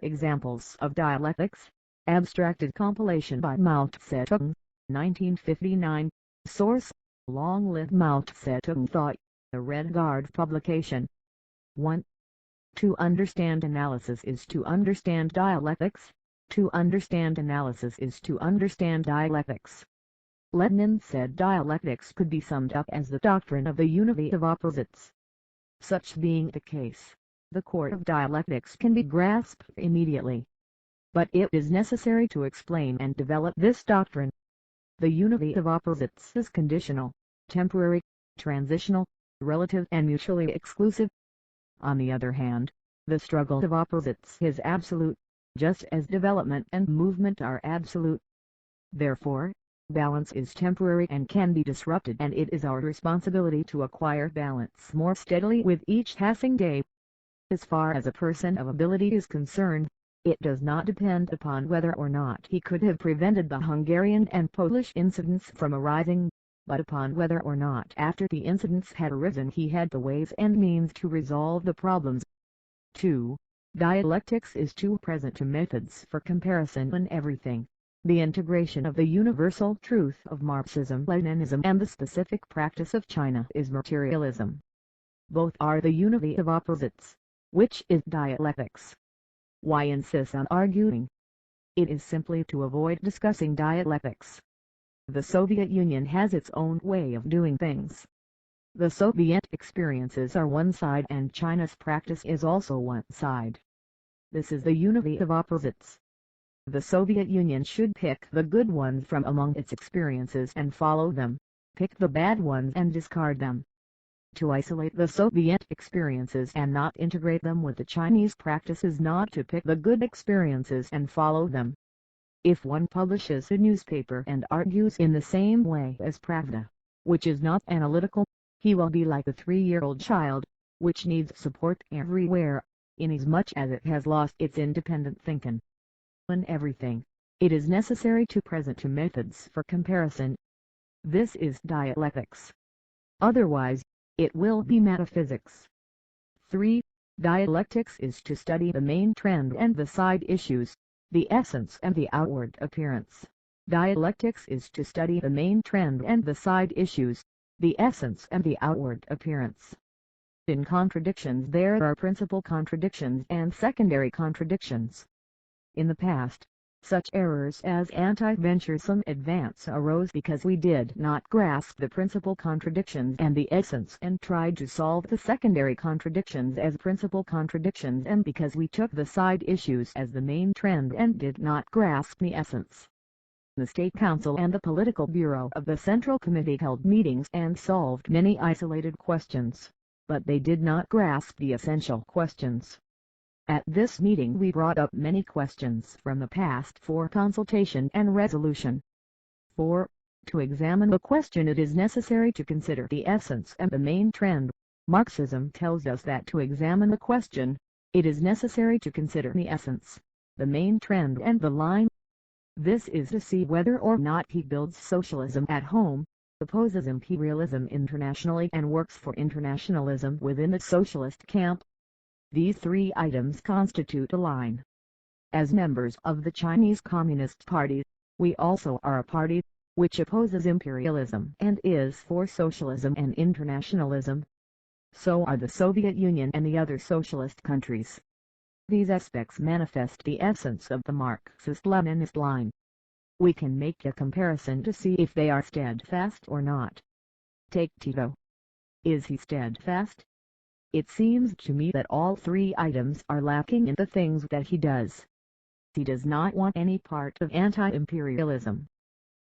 Examples of dialectics. Abstracted compilation by Tse-Tung, 1959. Source: Long-lived Tse-Tung thought. The Red Guard publication. 1. To understand analysis is to understand dialectics. To understand analysis is to understand dialectics. Lenin said dialectics could be summed up as the doctrine of the unity of opposites. Such being the case, the core of dialectics can be grasped immediately. But it is necessary to explain and develop this doctrine. The unity of opposites is conditional, temporary, transitional, relative and mutually exclusive. On the other hand, the struggle of opposites is absolute, just as development and movement are absolute. Therefore, balance is temporary and can be disrupted, and it is our responsibility to acquire balance more steadily with each passing day. As far as a person of ability is concerned, it does not depend upon whether or not he could have prevented the Hungarian and Polish incidents from arising, but upon whether or not after the incidents had arisen he had the ways and means to resolve the problems. 2. Dialectics is too present to methods for comparison in everything. The integration of the universal truth of Marxism-Leninism and the specific practice of China is materialism. Both are the unity of opposites, which is dialectics. Why insist on arguing? It is simply to avoid discussing dialectics. The Soviet Union has its own way of doing things. The Soviet experiences are one side and China's practice is also one side. This is the unity of opposites. The Soviet Union should pick the good ones from among its experiences and follow them, pick the bad ones and discard them. To isolate the Soviet experiences and not integrate them with the Chinese practice is not to pick the good experiences and follow them. If one publishes a newspaper and argues in the same way as Pravda, which is not analytical, he will be like a 3-year-old child, which needs support everywhere, inasmuch as it has lost its independent thinking. In everything, it is necessary to present to methods for comparison. This is dialectics. Otherwise, it will be metaphysics. 3. Dialectics is to study the main trend and the side issues, the essence and the outward appearance. Dialectics is to study the main trend and the side issues, the essence and the outward appearance. In contradictions there are principal contradictions and secondary contradictions. In the past, such errors as anti-venturesome advance arose because we did not grasp the principal contradictions and the essence and tried to solve the secondary contradictions as principal contradictions, and because we took the side issues as the main trend and did not grasp the essence. The State Council and the Political Bureau of the Central Committee held meetings and solved many isolated questions, but they did not grasp the essential questions. At this meeting we brought up many questions from the past for consultation and resolution. 4. To examine the question it is necessary to consider the essence and the main trend. Marxism tells us that to examine the question, it is necessary to consider the essence, the main trend and the line. This is to see whether or not he builds socialism at home, opposes imperialism internationally and works for internationalism within the socialist camp. These 3 items constitute a line. As members of the Chinese Communist Party, we also are a party which opposes imperialism and is for socialism and internationalism. So are the Soviet Union and the other socialist countries. These aspects manifest the essence of the Marxist-Leninist line. We can make a comparison to see if they are steadfast or not. Take Tito. Is he steadfast? It seems to me that all 3 items are lacking in the things that he does. He does not want any part of anti-imperialism.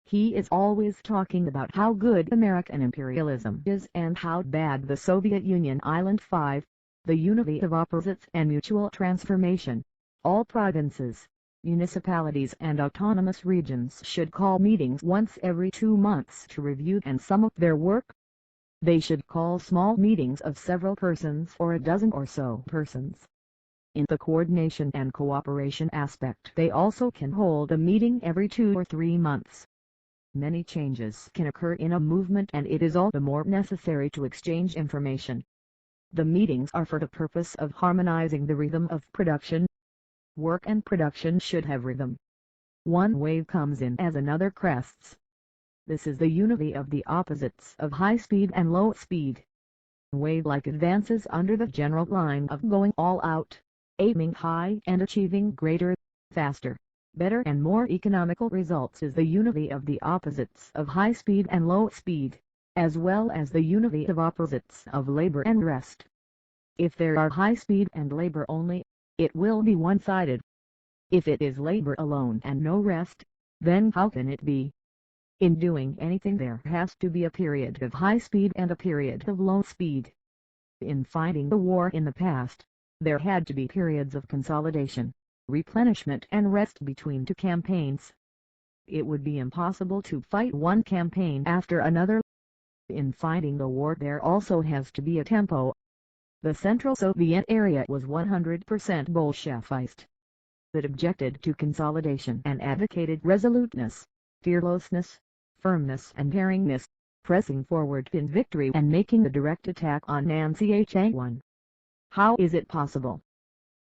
He is always talking about how good American imperialism is and how bad the Soviet Union. Island 5. The unity of opposites and mutual transformation. All provinces, municipalities and autonomous regions should call meetings once every 2 months to review and sum up their work. They should call small meetings of several persons or a dozen or so persons. In the coordination and cooperation aspect they also can hold a meeting every 2 or 3 months. Many changes can occur in a movement and it is all the more necessary to exchange information. The meetings are for the purpose of harmonizing the rhythm of production. Work and production should have rhythm. One wave comes in as another crests. This is the unity of the opposites of high speed and low speed. Wave-like advances under the general line of going all out, aiming high and achieving greater, faster, better and more economical results is the unity of the opposites of high speed and low speed, as well as the unity of opposites of labor and rest. If there are high speed and labor only, it will be one-sided. If it is labor alone and no rest, then how can it be? In doing anything there has to be a period of high speed and a period of low speed. In fighting the war in the past, there had to be periods of consolidation, replenishment and rest between two campaigns. It would be impossible to fight one campaign after another. In fighting the war there also has to be a tempo. The Central Soviet area was 100% Bolshevist. It objected to consolidation and advocated resoluteness, fearlessness, firmness and daringness, pressing forward in victory and making a direct attack on Tse-Tung. How is it possible?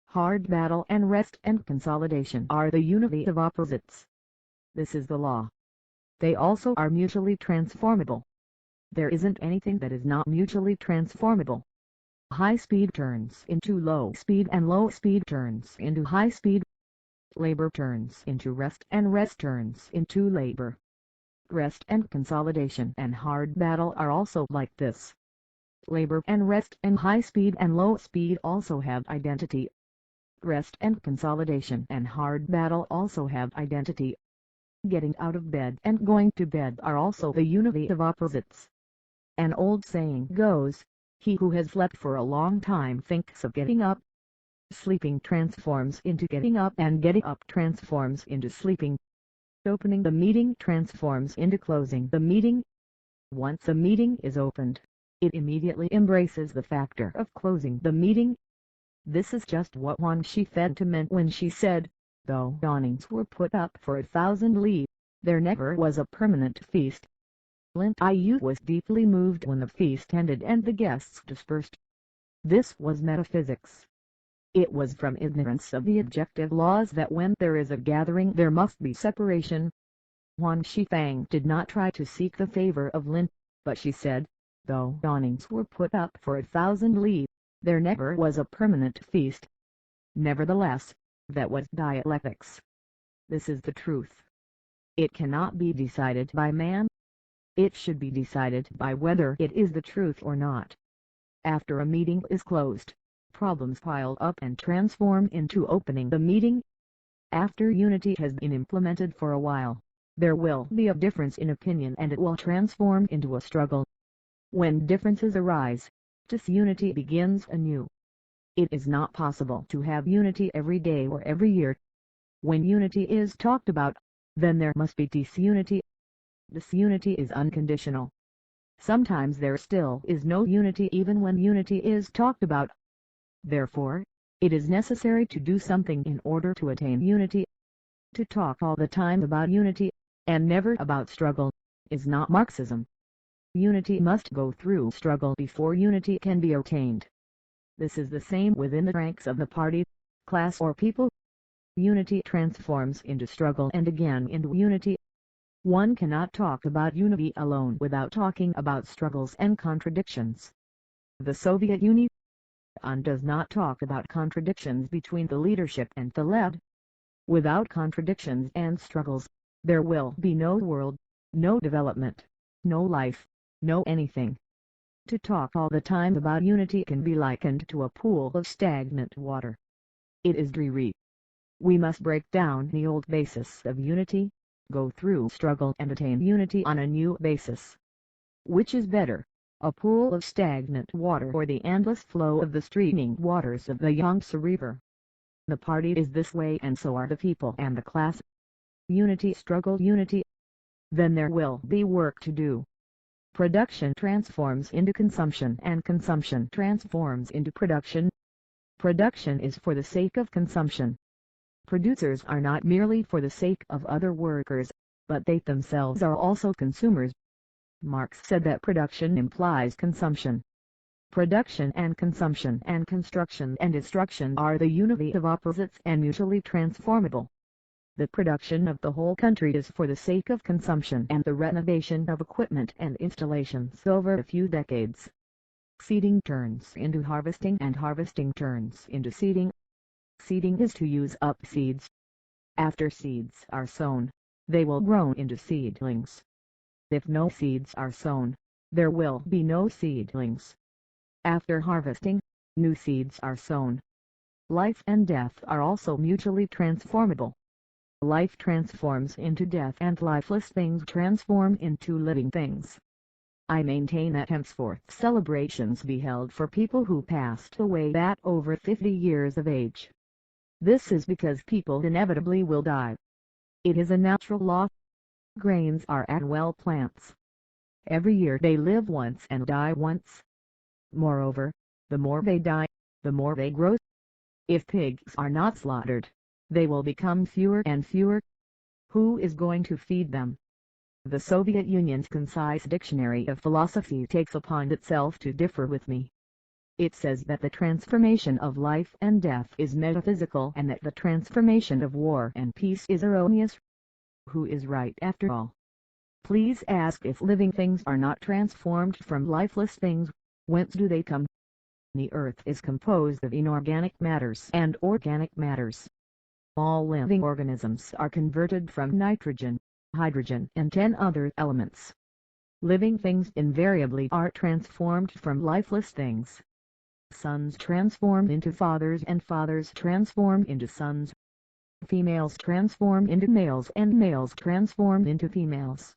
Hard battle and rest and consolidation are the unity of opposites. This is the law. They also are mutually transformable. There isn't anything that is not mutually transformable. High speed turns into low speed and low speed turns into high speed. Labor turns into rest and rest turns into labor. Rest and consolidation and hard battle are also like this. Labor and rest and high speed and low speed also have identity. Rest and consolidation and hard battle also have identity. Getting out of bed and going to bed are also the unity of opposites. An old saying goes, "He who has slept for a long time thinks of getting up." Sleeping transforms into getting up and getting up transforms into sleeping. Opening the meeting transforms into closing the meeting. Once a meeting is opened, it immediately embraces the factor of closing the meeting. This is just what Wang Shifeng meant when she said, "Though awnings were put up for 1,000 li, there never was a permanent feast." Lin Yu was deeply moved when the feast ended and the guests dispersed. This was metaphysics. It was from ignorance of the objective laws that when there is a gathering there must be separation. Wang Shifeng did not try to seek the favor of Lin, but she said, "Though awnings were put up for 1,000 li, there never was a permanent feast." Nevertheless, that was dialectics. This is the truth. It cannot be decided by man. It should be decided by whether it is the truth or not. After a meeting is closed, problems pile up and transform into opening the meeting. After unity has been implemented for a while, there will be a difference in opinion and it will transform into a struggle. When differences arise, disunity begins anew. It is not possible to have unity every day or every year. When unity is talked about, then there must be disunity. Disunity is unconditional. Sometimes there still is no unity even when unity is talked about. Therefore, it is necessary to do something in order to attain unity. To talk all the time about unity, and never about struggle, is not Marxism. Unity must go through struggle before unity can be attained. This is the same within the ranks of the party, class or people. Unity transforms into struggle and again into unity. One cannot talk about unity alone without talking about struggles and contradictions. The Soviet Union does not talk about contradictions between the leadership and the left. Without contradictions and struggles, there will be no world, no development, no life, no anything. To talk all the time about unity can be likened to a pool of stagnant water. It is dreary. We must break down the old basis of unity, go through struggle and attain unity on a new basis. Which is better, a pool of stagnant water or the endless flow of the streaming waters of the Yangtze River? The party is this way and so are the people and the class. Unity struggle unity. Then there will be work to do. Production transforms into consumption and consumption transforms into production. Production is for the sake of consumption. Producers are not merely for the sake of other workers, but they themselves are also consumers. Marx said that production implies consumption. Production and consumption and construction and destruction are the unity of opposites and mutually transformable. The production of the whole country is for the sake of consumption and the renovation of equipment and installations over a few decades. Seeding turns into harvesting and harvesting turns into seeding. Seeding is to use up seeds. After seeds are sown, they will grow into seedlings. If no seeds are sown, there will be no seedlings. After harvesting, new seeds are sown. Life and death are also mutually transformable. Life transforms into death and lifeless things transform into living things. I maintain that henceforth celebrations be held for people who passed away at over 50 years of age. This is because people inevitably will die. It is a natural law. Grains are annual plants. Every year they live once and die once. Moreover, the more they die, the more they grow. If pigs are not slaughtered, they will become fewer and fewer. Who is going to feed them? The Soviet Union's concise dictionary of philosophy takes upon itself to differ with me. It says that the transformation of life and death is metaphysical and that the transformation of war and peace is erroneous. Who is right after all? Please ask if living things are not transformed from lifeless things. Whence do they come? The earth is composed of inorganic matters and organic matters. All living organisms are converted from nitrogen, hydrogen and 10 other elements. Living things invariably are transformed from lifeless things. Sons transform into fathers and fathers transform into sons. Females transform into males and males transform into females.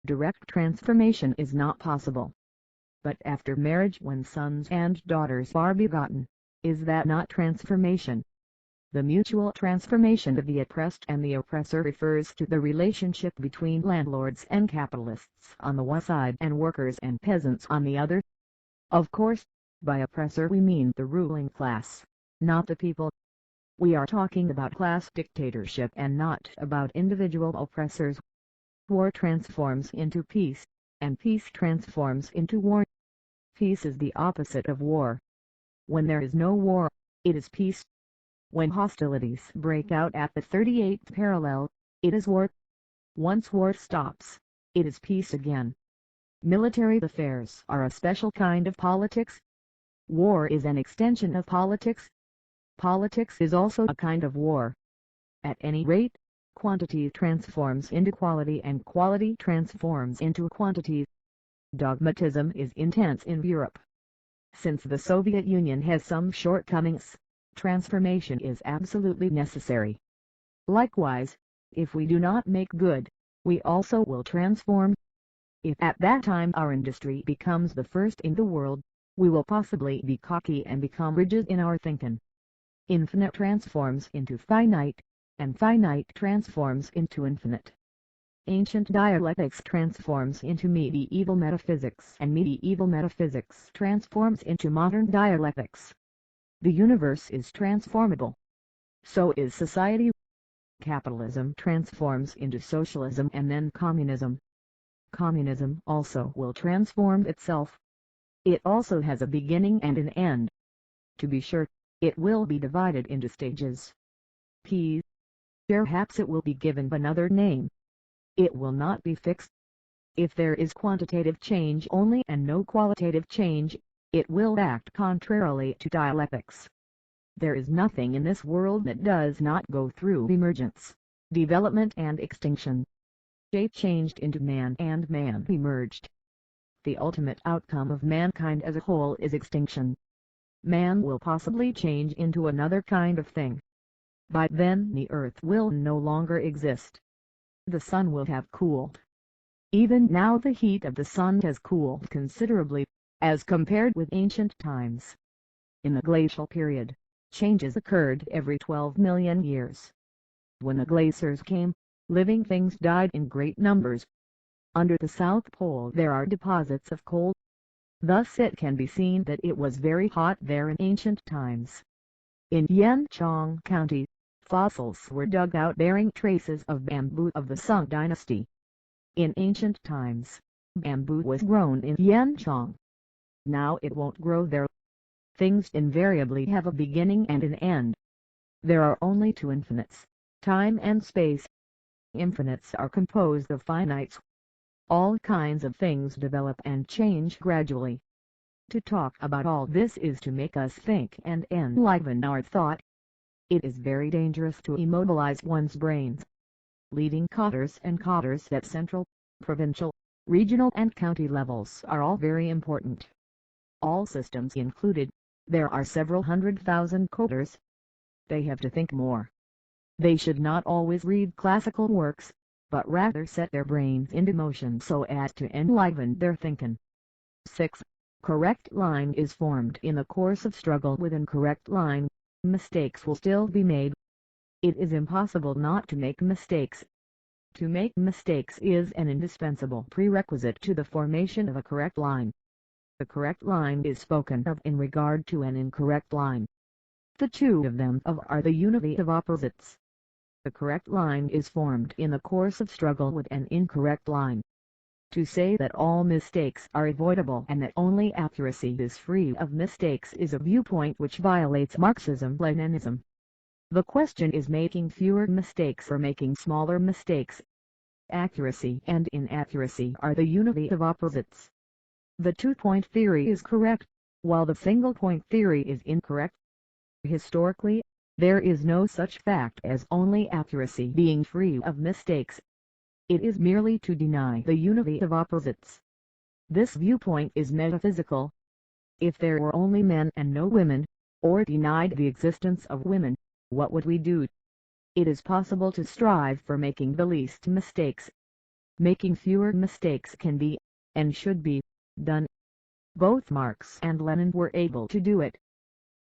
Direct transformation is not possible. But after marriage, when sons and daughters are begotten, is that not transformation? The mutual transformation of the oppressed and the oppressor refers to the relationship between landlords and capitalists on the one side and workers and peasants on the other. Of course, by oppressor we mean the ruling class, not the people. We are talking about class dictatorship and not about individual oppressors. War transforms into peace, and peace transforms into war. Peace is the opposite of war. When there is no war, it is peace. When hostilities break out at the 38th parallel, it is war. Once war stops, it is peace again. Military affairs are a special kind of politics. War is an extension of politics. Politics is also a kind of war. At any rate, quantity transforms into quality and quality transforms into quantity. Dogmatism is intense in Europe. Since the Soviet Union has some shortcomings, transformation is absolutely necessary. Likewise, if we do not make good, we also will transform. If at that time our industry becomes the first in the world, we will possibly be cocky and become rigid in our thinking. Infinite transforms into finite, and finite transforms into infinite. Ancient dialectics transforms into medieval metaphysics and medieval metaphysics transforms into modern dialectics. The universe is transformable. So is society. Capitalism transforms into socialism and then communism. Communism also will transform itself. It also has a beginning and an end. To be sure, it will be divided into stages. Perhaps it will be given another name. It will not be fixed. If there is quantitative change only and no qualitative change, it will act contrarily to dialectics. There is nothing in this world that does not go through emergence, development and extinction. Shape changed into man and man emerged. The ultimate outcome of mankind as a whole is extinction. Man will possibly change into another kind of thing. By then the earth will no longer exist. The sun will have cooled. Even now the heat of the sun has cooled considerably, as compared with ancient times. In the glacial period, changes occurred every 12 million years. When the glaciers came, living things died in great numbers. Under the South Pole there are deposits of coal. Thus it can be seen that it was very hot there in ancient times. In Yanchang County, fossils were dug out bearing traces of bamboo of the Sung dynasty. In ancient times, bamboo was grown in Yanchang. Now it won't grow there. Things invariably have a beginning and an end. There are only two infinites, time and space. Infinites are composed of finites. All kinds of things develop and change gradually. To talk about all this is to make us think and enliven our thought. It is very dangerous to immobilize one's brains. Leading cotters and cotters at central, provincial, regional and county levels are all very important. All systems included, there are several 100,000 coders. They have to think more. They should not always read classical works, but rather set their brains into motion so as to enliven their thinking. 6. Correct line is formed in the course of struggle with incorrect line. Mistakes will still be made. It is impossible not to make mistakes. To make mistakes is an indispensable prerequisite to the formation of a correct line. The correct line is spoken of in regard to an incorrect line. The two of them are the unity of opposites. The correct line is formed in the course of struggle with an incorrect line. To say that all mistakes are avoidable and that only accuracy is free of mistakes is a viewpoint which violates Marxism-Leninism. The question is making fewer mistakes or making smaller mistakes. Accuracy and inaccuracy are the unity of opposites. The two-point theory is correct, while the single-point theory is incorrect. Historically, there is no such fact as only accuracy being free of mistakes. It is merely to deny the unity of opposites. This viewpoint is metaphysical. If there were only men and no women, or denied the existence of women, what would we do? It is possible to strive for making the least mistakes. Making fewer mistakes can be, and should be, done. Both Marx and Lenin were able to do it.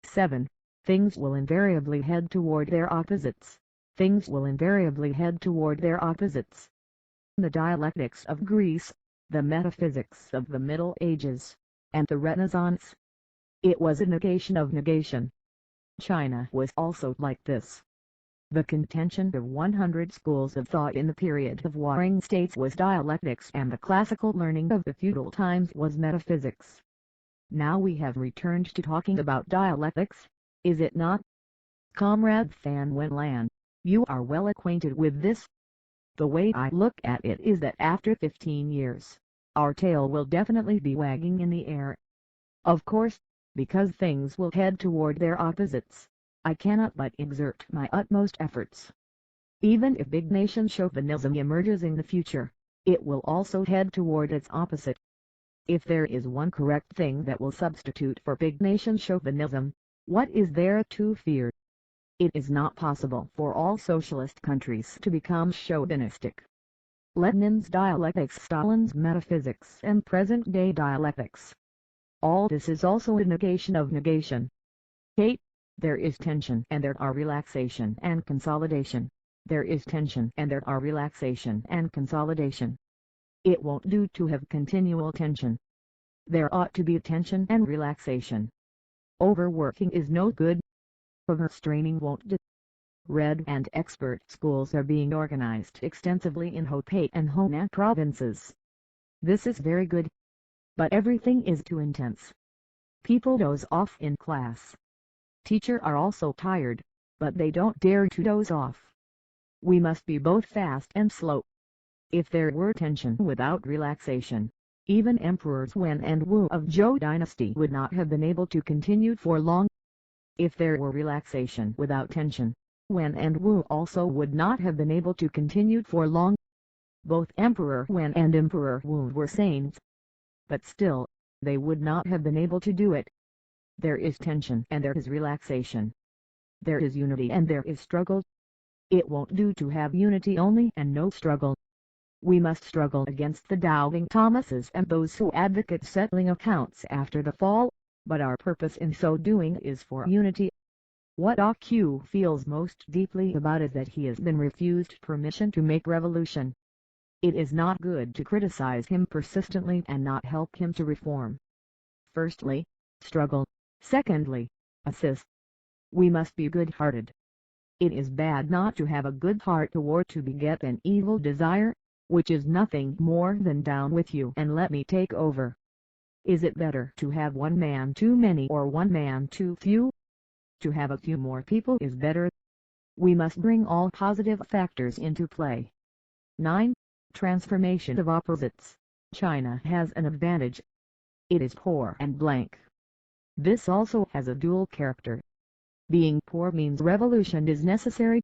7. Things will invariably head toward their opposites. Things will invariably head toward their opposites. The dialectics of Greece, the metaphysics of the Middle Ages, and the Renaissance. It was a negation of negation. China was also like this. The contention of 100 schools of thought in the period of warring states was dialectics, and the classical learning of the feudal times was metaphysics. Now we have returned to talking about dialectics, is it not? Comrade Van Wenland, you are well acquainted with this. The way I look at it is that after 15 years, our tail will definitely be wagging in the air. Of course, because things will head toward their opposites, I cannot but exert my utmost efforts. Even if big nation chauvinism emerges in the future, it will also head toward its opposite. If there is one correct thing that will substitute for big nation chauvinism, what is there to fear? It is not possible for all socialist countries to become chauvinistic. Lenin's dialectics, Stalin's metaphysics, and present-day dialectics. All this is also a negation of negation. 8. There is tension and there are relaxation and consolidation. There is tension and there are relaxation and consolidation. It won't do to have continual tension. There ought to be tension and relaxation. Overworking is no good. Overstraining won't do. Red and expert schools are being organized extensively in Hubei and Hunan provinces. This is very good. But everything is too intense. People doze off in class. Teachers are also tired, but they don't dare to doze off. We must be both fast and slow. If there were tension without relaxation, even Emperors Wen and Wu of Zhou dynasty would not have been able to continue for long. If there were relaxation without tension, Wen and Wu also would not have been able to continue for long. Both Emperor Wen and Emperor Wu were saints. But still, they would not have been able to do it. There is tension and there is relaxation. There is unity and there is struggle. It won't do to have unity only and no struggle. We must struggle against the doubting Thomases and those who advocate settling accounts after the fall, but our purpose in so doing is for unity. What AQ feels most deeply about is that he has been refused permission to make revolution. It is not good to criticize him persistently and not help him to reform. Firstly, struggle. Secondly, assist. We must be good-hearted. It is bad not to have a good heart or to beget an evil desire, which is nothing more than down with you and let me take over. Is it better to have one man too many or one man too few? To have a few more people is better. We must bring all positive factors into play. 9. Transformation of opposites. China has an advantage. It is poor and blank. This also has a dual character. Being poor means revolution is necessary.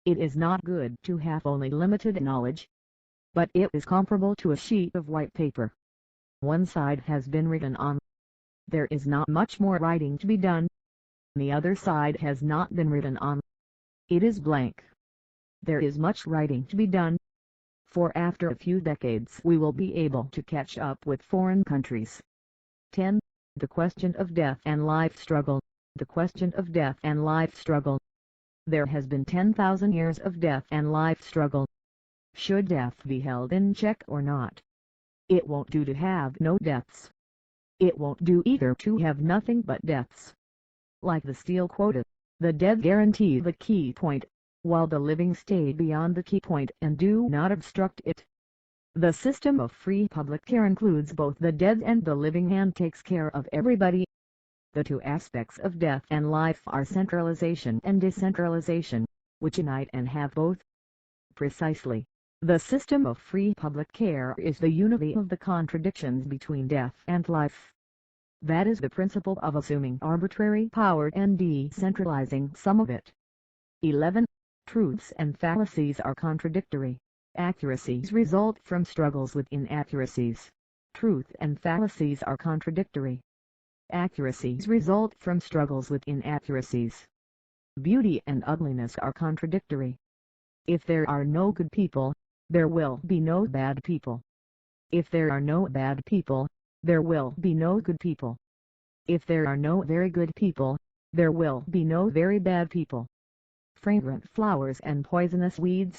It is not good to have only limited knowledge, but it is comparable to a sheet of white paper. One side has been written on. There is not much more writing to be done. The other side has not been written on. It is blank. There is much writing to be done, for after a few decades we will be able to catch up with foreign countries. 10. The question of death and life struggle. The question of death and life struggle. There has been 10,000 years of death and life struggle. Should death be held in check or not? It won't do to have no deaths. It won't do either to have nothing but deaths. Like the steel quota, the dead guarantee the key point, while the living stay beyond the key point and do not obstruct it. The system of free public care includes both the dead and the living and takes care of everybody. The two aspects of death and life are centralization and decentralization, which unite and have both. Precisely, the system of free public care is the unity of the contradictions between death and life. That is the principle of assuming arbitrary power and decentralizing some of it. 11. Truths and fallacies are contradictory. Accuracies result from struggles with inaccuracies. Truth and fallacies are contradictory. Accuracies result from struggles with inaccuracies. Beauty and ugliness are contradictory. If there are no good people, there will be no bad people. If there are no bad people, there will be no good people. If there are no very good people, there will be no very bad people. Fragrant flowers and poisonous weeds.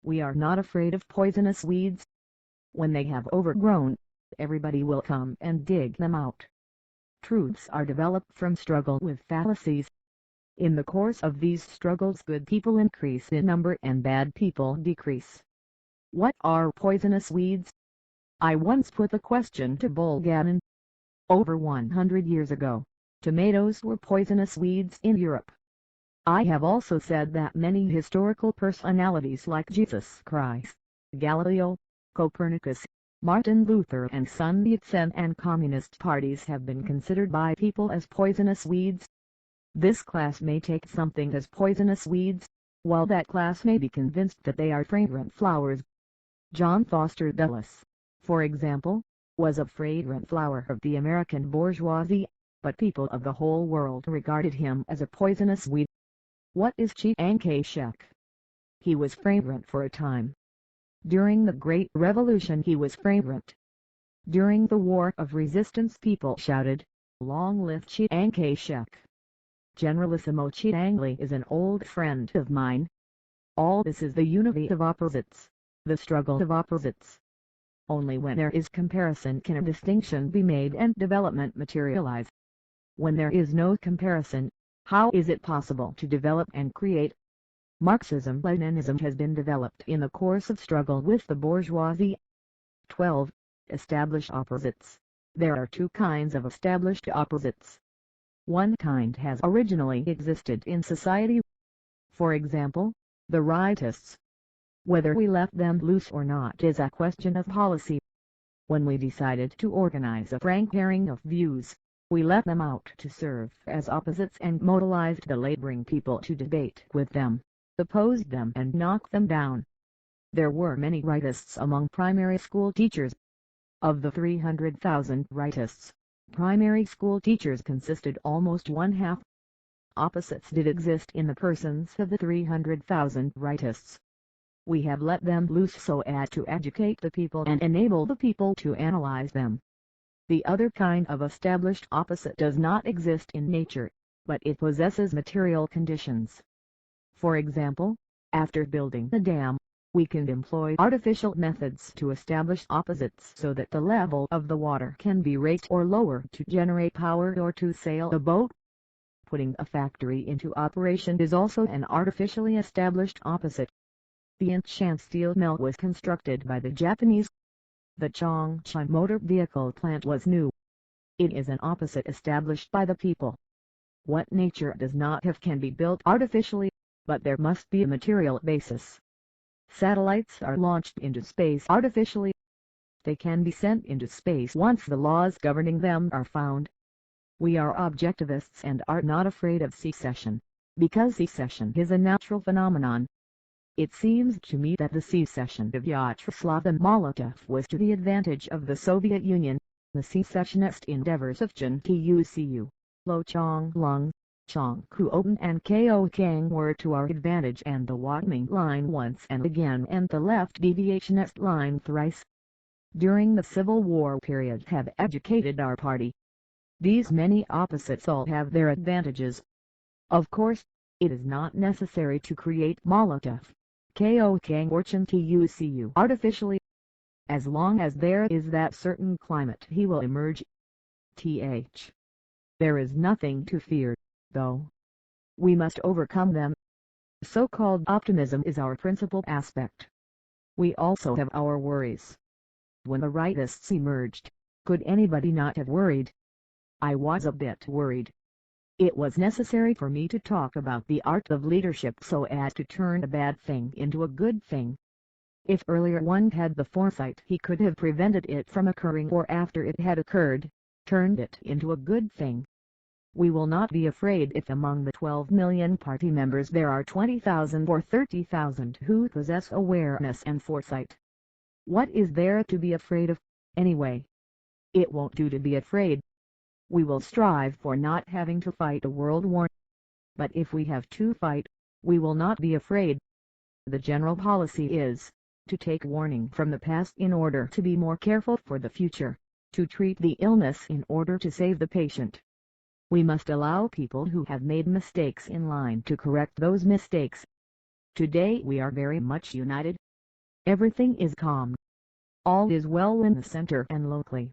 We are not afraid of poisonous weeds. When they have overgrown, everybody will come and dig them out. Truths are developed from struggle with fallacies. In the course of these struggles, good people increase in number and bad people decrease. What are poisonous weeds? I once put the question to Bulganin. Over 100 years ago, tomatoes were poisonous weeds in Europe. I have also said that many historical personalities like Jesus Christ, Galileo, Copernicus, Martin Luther and Sun Yat-sen and communist parties have been considered by people as poisonous weeds. This class may take something as poisonous weeds, while that class may be convinced that they are fragrant flowers. John Foster Dulles, for example, was a fragrant flower of the American bourgeoisie, but people of the whole world regarded him as a poisonous weed. What is Tse-Tung? He was fragrant for a time. During the Great Revolution he was fragrant. During the War of Resistance people shouted, "Long live Tse-Tung!" Generalissimo Tse-Tung is an old friend of mine. All this is the unity of opposites, the struggle of opposites. Only when there is comparison can a distinction be made and development materialize. When there is no comparison, how is it possible to develop and create? Marxism-Leninism has been developed in the course of struggle with the bourgeoisie. 12. Established opposites. There are two kinds of established opposites. One kind has originally existed in society. For example, the rightists. Whether we left them loose or not is a question of policy. When we decided to organize a frank airing of views, we let them out to serve as opposites and mobilized the laboring people to debate with them, oppose them and knock them down. There were many rightists among primary school teachers. Of the 300,000 rightists, primary school teachers consisted almost one-half. Opposites did exist in the persons of the 300,000 rightists. We have let them loose so as to educate the people and enable the people to analyze them. The other kind of established opposite does not exist in nature, but it possesses material conditions. For example, after building a dam, we can employ artificial methods to establish opposites so that the level of the water can be raised or lowered to generate power or to sail a boat. Putting a factory into operation is also an artificially established opposite. The Incheon steel mill was constructed by the Japanese. The Chongqing motor vehicle plant was new, It is an opposite established by the people. What nature does not have can be built artificially, but there must be a material basis. Satellites are launched into space artificially. They can be sent into space once the laws governing them are found. We are objectivists and are not afraid of secession, because secession is a natural phenomenon. It seems to me that the secession of Vyacheslav and Molotov was to the advantage of the Soviet Union. The secessionist endeavors of Chen Tse-Tung, Lo Chong-lung, Chong Ku-open and Ko Kang were to our advantage, and the Watming line once and again and the left deviationist line thrice during the Civil War period have educated our party. These many opposites all have their advantages. Of course, it is not necessary to create Molotov, Ko Kang or Chen Tse-Tung artificially. As long as there is that certain climate he will emerge. There is nothing to fear, though. We must overcome them. So-called optimism is our principal aspect. We also have our worries. When the rightists emerged, could anybody not have worried? I was a bit worried. It was necessary for me to talk about the art of leadership so as to turn a bad thing into a good thing. If earlier one had the foresight, he could have prevented it from occurring, or after it had occurred, turned it into a good thing. We will not be afraid if among the 12 million party members there are 20,000 or 30,000 who possess awareness and foresight. What is there to be afraid of, anyway? It won't do to be afraid. We will strive for not having to fight a world war. But if we have to fight, we will not be afraid. The general policy is to take warning from the past in order to be more careful for the future, to treat the illness in order to save the patient. We must allow people who have made mistakes in line to correct those mistakes. Today we are very much united. Everything is calm. All is well in the center and locally.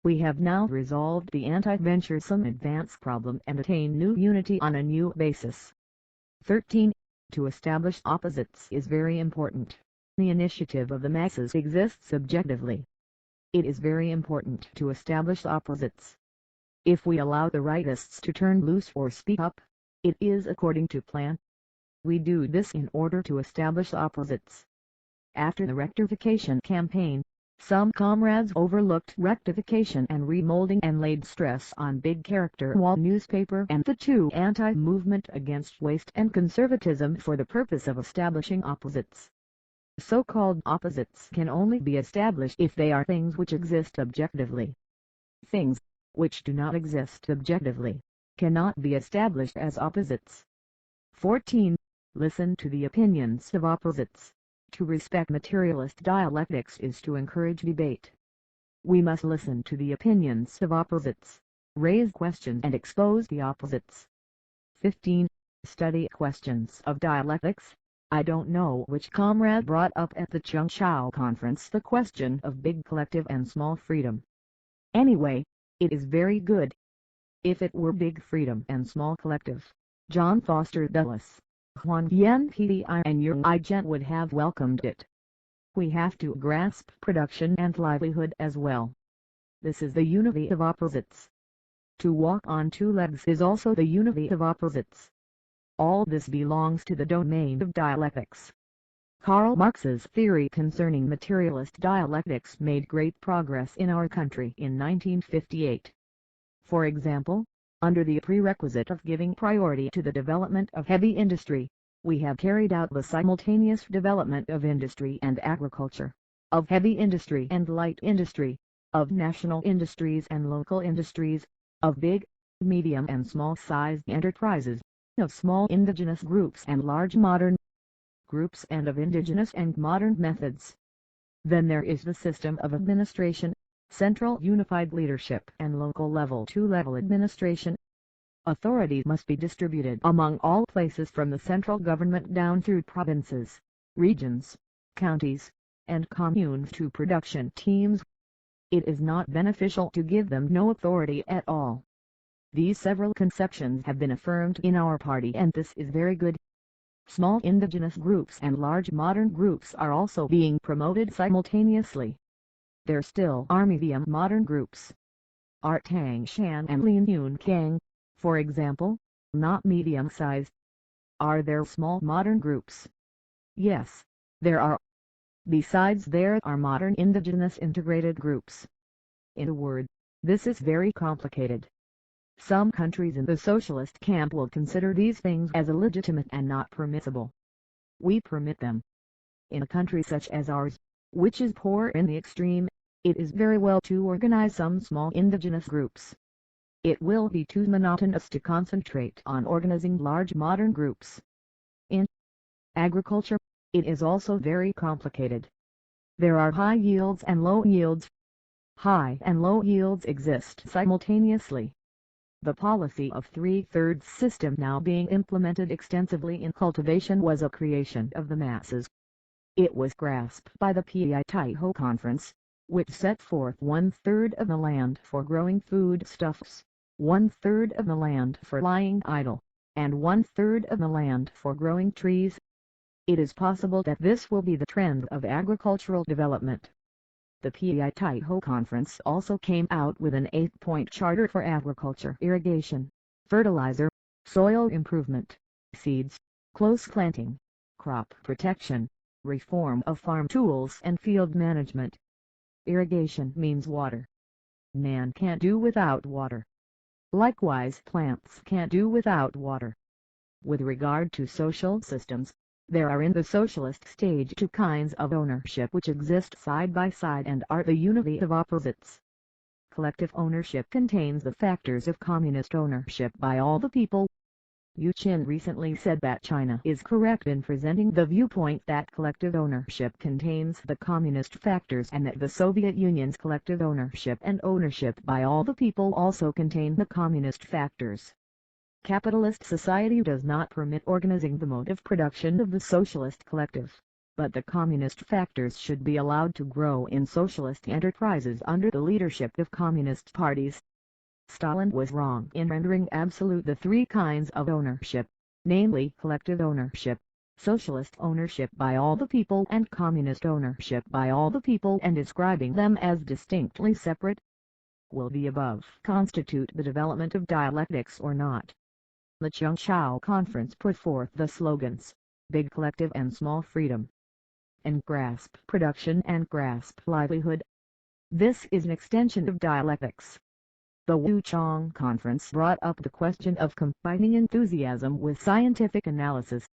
We have now resolved the anti-venturesome advance problem and attain new unity on a new basis. 13. To establish opposites is very important. The initiative of the masses exists subjectively. It is very important to establish opposites. If we allow the rightists to turn loose or speak up, it is according to plan. We do this in order to establish opposites. After the rectification campaign, some comrades overlooked rectification and remolding and laid stress on big character wall newspaper and the two anti-movement against waste and conservatism for the purpose of establishing opposites. So-called opposites can only be established if they are things which exist objectively. Things which do not exist objectively cannot be established as opposites. 14. Listen to the opinions of opposites. To respect materialist dialectics is to encourage debate. We must listen to the opinions of opposites, raise questions and expose the opposites. 15. Study questions of dialectics. I don't know which comrade brought up at the Chungchow conference the question of big collective and small freedom. Anyway, it is very good. If it were big freedom and small collective, John Foster Dulles, Juan Yen Pdi and Uri Gent would have welcomed it. We have to grasp production and livelihood as well. This is the unity of opposites. To walk on two legs is also the unity of opposites. All this belongs to the domain of dialectics. Karl Marx's theory concerning materialist dialectics made great progress in our country in 1958. For example, under the prerequisite of giving priority to the development of heavy industry, we have carried out the simultaneous development of industry and agriculture, of heavy industry and light industry, of national industries and local industries, of big, medium and small-sized enterprises, of small indigenous groups and large modern groups, and of indigenous and modern methods. Then there is the system of administration, central unified leadership and local level two-level administration. Authority must be distributed among all places from the central government down through provinces, regions, counties, and communes to production teams. It is not beneficial to give them no authority at all. These several conceptions have been affirmed in our party, and this is very good. Small indigenous groups and large modern groups are also being promoted simultaneously. There still are medium modern groups. are Tangshan and Lin Yun Kang, for example, not medium-sized. Are there small modern groups? Yes, there are. Besides, there are modern indigenous integrated groups. In a word, this is very complicated. Some countries in the socialist camp will consider these things as illegitimate and not permissible. We permit them. In a country such as ours, which is poor in the extreme, it is very well to organize some small indigenous groups. It will be too monotonous to concentrate on organizing large modern groups. In agriculture, it is also very complicated. There are high yields and low yields. High and low yields exist simultaneously. The policy of three-thirds system now being implemented extensively in cultivation was a creation of the masses. It was grasped by the Untitled Conference, which set forth 1/3 of the land for growing foodstuffs, 1/3 of the land for lying idle, and 1/3 of the land for growing trees. It is possible that this will be the trend of agricultural development. The Untitled Conference also came out with an 8-point charter for agriculture, irrigation, fertilizer, soil improvement, seeds, close planting, crop protection, reform of farm tools and field management. Irrigation means water. Man can't do without water. Likewise, plants can't do without water. With regard to social systems, there are in the socialist stage two kinds of ownership which exist side by side and are the unity of opposites. Collective ownership contains the factors of communist ownership by all the people. Yu Qin recently said that China is correct in presenting the viewpoint that collective ownership contains the communist factors and that the Soviet Union's collective ownership and ownership by all the people also contain the communist factors. Capitalist society does not permit organizing the mode of production of the socialist collective, but the communist factors should be allowed to grow in socialist enterprises under the leadership of communist parties. Stalin was wrong in rendering absolute the three kinds of ownership, namely collective ownership, socialist ownership by all the people and communist ownership by all the people, and describing them as distinctly separate. Will the above constitute the development of dialectics or not? The Chungchow Conference put forth the slogans, Big Collective and Small Freedom, and Grasp Production and Grasp Livelihood. This is an extension of dialectics. The Wuchang Conference brought up the question of combining enthusiasm with scientific analysis.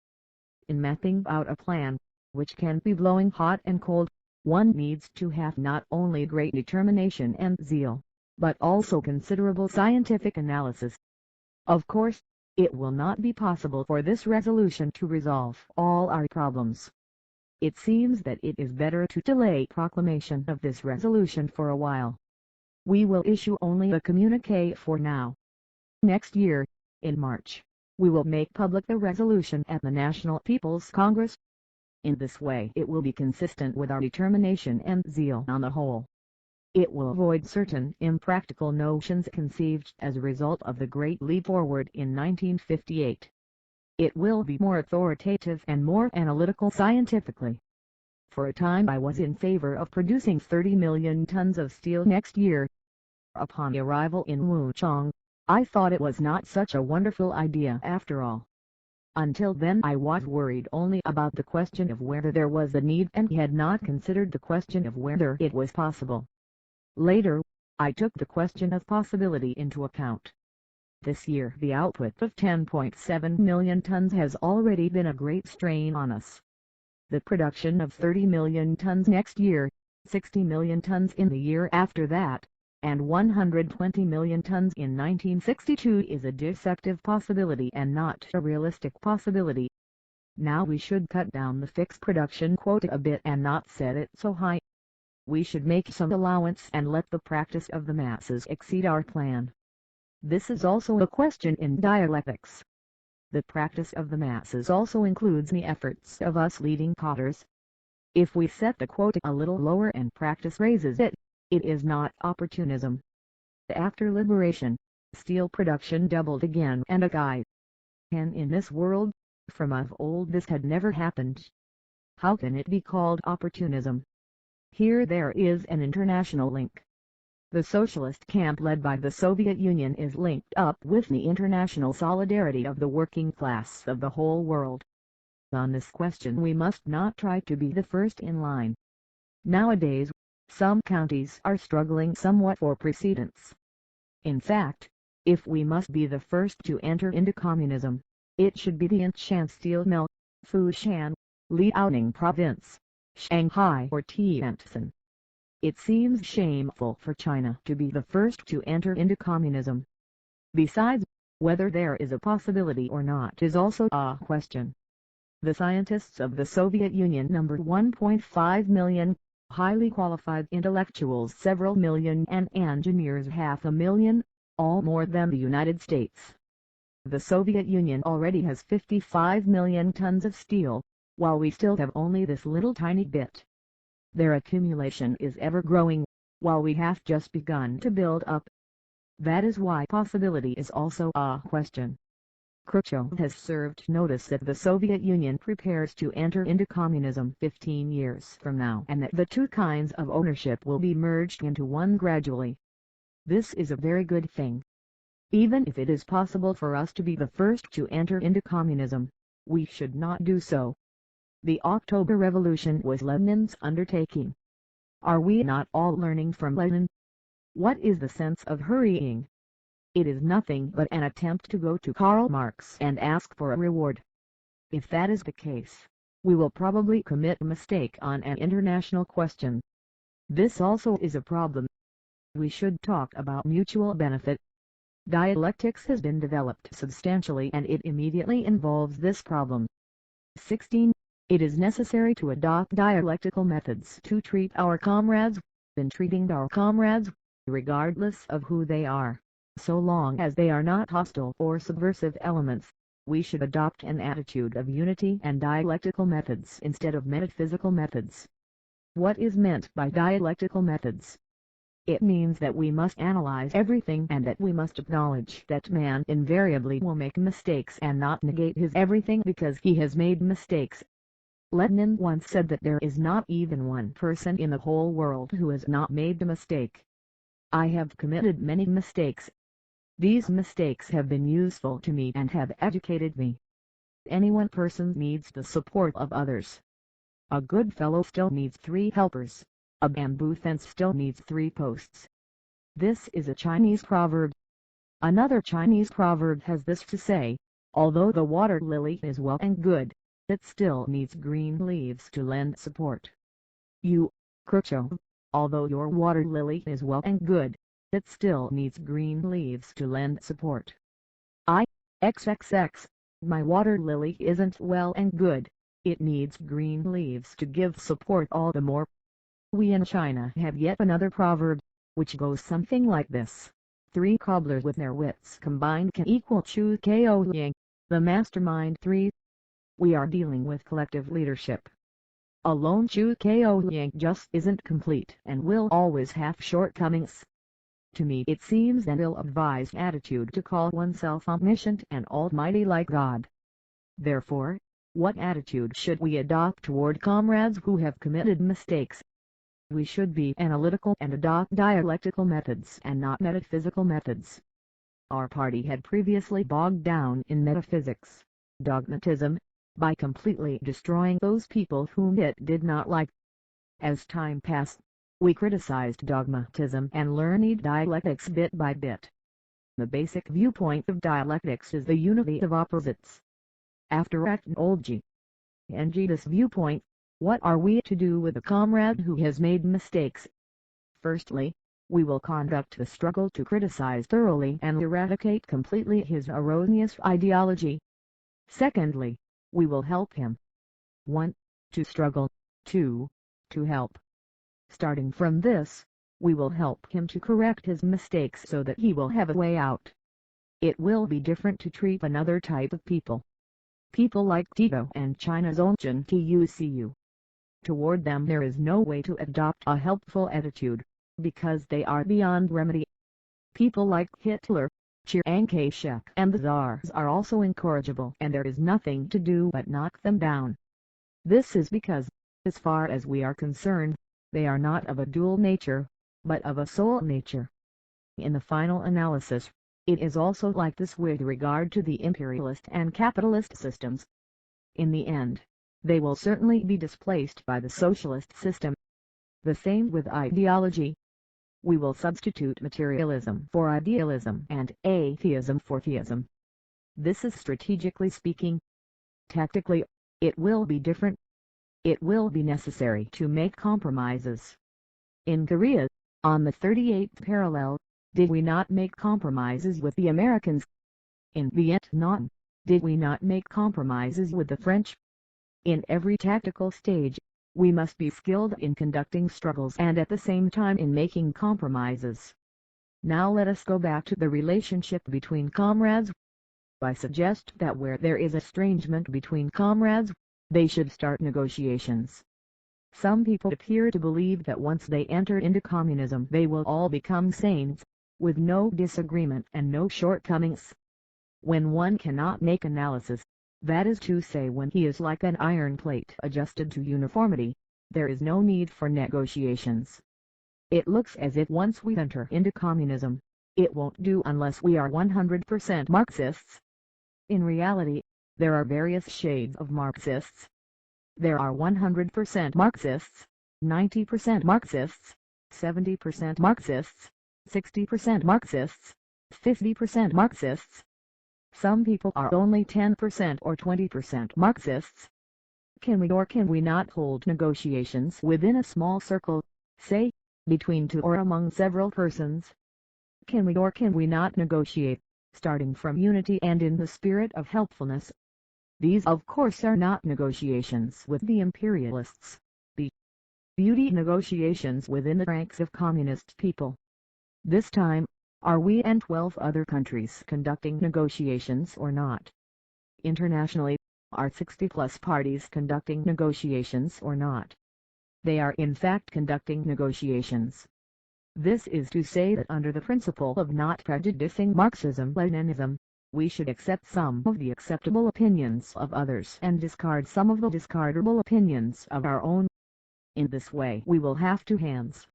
In mapping out a plan, which can be blowing hot and cold, one needs to have not only great determination and zeal, but also considerable scientific analysis. Of course, it will not be possible for this resolution to resolve all our problems. It seems that it is better to delay proclamation of this resolution for a while. We will issue only a communiqué for now. Next year, in March, we will make public the resolution at the National People's Congress. In this way it will be consistent with our determination and zeal on the whole. It will avoid certain impractical notions conceived as a result of the Great Leap Forward in 1958. It will be more authoritative and more analytical scientifically. For a time I was in favor of producing 30 million tons of steel next year. Upon arrival in Wuchang, I thought it was not such a wonderful idea after all. Until then I was worried only about the question of whether there was a need and had not considered the question of whether it was possible. Later, I took the question of possibility into account. This year the output of 10.7 million tons has already been a great strain on us. The production of 30 million tons next year, 60 million tons in the year after that, and 120 million tons in 1962 is a deceptive possibility and not a realistic possibility. Now we should cut down the fixed production quota a bit and not set it so high. We should make some allowance and let the practice of the masses exceed our plan. This is also a question in dialectics. The practice of the masses also includes the efforts of us leading potters. If we set the quota a little lower and practice raises it, it is not opportunism. After liberation, steel production doubled again and again. And in this world, from of old this had never happened. How can it be called opportunism? Here there is an international link. The socialist camp led by the Soviet Union is linked up with the international solidarity of the working class of the whole world. On this question we must not try to be the first in line. Nowadays, some counties are struggling somewhat for precedence. In fact, if we must be the first to enter into communism, it should be the Anshan steel mill, Fushan, Liaoning province, Shanghai or Tientsin. It seems shameful for China to be the first to enter into communism. Besides, whether there is a possibility or not is also a question. The scientists of the Soviet Union numbered 1.5 million, highly qualified intellectuals several million and engineers 500,000, all more than the United States. The Soviet Union already has 55 million tons of steel, while we still have only this little tiny bit. Their accumulation is ever growing, while we have just begun to build up. That is why possibility is also a question. Khrushchev has served notice that the Soviet Union prepares to enter into communism 15 years from now and that the two kinds of ownership will be merged into one gradually. This is a very good thing. Even if it is possible for us to be the first to enter into communism, we should not do so. The October Revolution was Lenin's undertaking. Are we not all learning from Lenin? What is the sense of hurrying? It is nothing but an attempt to go to Karl Marx and ask for a reward. If that is the case, we will probably commit a mistake on an international question. This also is a problem. We should talk about mutual benefit. Dialectics has been developed substantially and it immediately involves this problem. 16. It is necessary to adopt dialectical methods to treat our comrades. In treating our comrades, regardless of who they are, so long as they are not hostile or subversive elements, we should adopt an attitude of unity and dialectical methods instead of metaphysical methods. What is meant by dialectical methods? It means that we must analyze everything and that we must acknowledge that man invariably will make mistakes and not negate his everything because he has made mistakes. Lenin once said that there is not even one person in the whole world who has not made a mistake. I have committed many mistakes. These mistakes have been useful to me and have educated me. Any one person needs the support of others. A good fellow still needs 3 helpers. A bamboo fence still needs 3 posts. This is a Chinese proverb. Another Chinese proverb has this to say, although the water lily is well and good, it still needs green leaves to lend support. You, Khrushchev, although your water lily is well and good, it still needs green leaves to lend support. XXX, my water lily isn't well and good, it needs green leaves to give support all the more. We in China have yet another proverb, which goes something like this. 3 cobblers with their wits combined can equal Chu Ko Yang, the mastermind 3. We are dealing with collective leadership. Alone Chu Ko Yang just isn't complete and will always have shortcomings. To me it seems an ill-advised attitude to call oneself omniscient and almighty like God. Therefore, what attitude should we adopt toward comrades who have committed mistakes? We should be analytical and adopt dialectical methods and not metaphysical methods. Our party had previously bogged down in metaphysics, dogmatism, by completely destroying those people whom it did not like. As time passed, we criticized dogmatism and learned dialectics bit by bit. The basic viewpoint of dialectics is the unity of opposites. After acknowledging this viewpoint, what are we to do with a comrade who has made mistakes? Firstly, we will conduct the struggle to criticize thoroughly and eradicate completely his erroneous ideology. Secondly, we will help him. 1. To struggle. 2. To help. Starting from this, we will help him to correct his mistakes so that he will have a way out. It will be different to treat another type of people. People like Tito and China's Onchan Tucu. Toward them there is no way to adopt a helpful attitude, because they are beyond remedy. People like Hitler, Chiang Kai-shek and the Tsars are also incorrigible and there is nothing to do but knock them down. This is because, as far as we are concerned, they are not of a dual nature, but of a soul nature. In the final analysis, it is also like this with regard to the imperialist and capitalist systems. In the end, they will certainly be displaced by the socialist system. The same with ideology. We will substitute materialism for idealism and atheism for theism. This is strategically speaking. Tactically, it will be different. It will be necessary to make compromises. In Korea, on the 38th parallel, did we not make compromises with the Americans? In Vietnam, did we not make compromises with the French? In every tactical stage, we must be skilled in conducting struggles and at the same time in making compromises. Now let us go back to the relationship between comrades. I suggest that where there is estrangement between comrades, they should start negotiations. Some people appear to believe that once they enter into communism they will all become saints, with no disagreement and no shortcomings. When one cannot make analysis, that is to say when he is like an iron plate adjusted to uniformity, there is no need for negotiations. It looks as if once we enter into communism, it won't do unless we are 100% Marxists. In reality, there are various shades of Marxists. There are 100% Marxists, 90% Marxists, 70% Marxists, 60% Marxists, 50% Marxists. Some people are only 10% or 20% Marxists. Can we or can we not hold negotiations within a small circle, say, between two or among several persons? Can we or can we not negotiate, starting from unity and in the spirit of helpfulness? These of course are not negotiations with the imperialists, the beauty negotiations within the ranks of communist people. This time, are we and 12 other countries conducting negotiations or not? Internationally, are 60+ parties conducting negotiations or not? They are in fact conducting negotiations. This is to say that under the principle of not prejudicing Marxism-Leninism, we should accept some of the acceptable opinions of others and discard some of the discardable opinions of our own. In this way we will have two hands.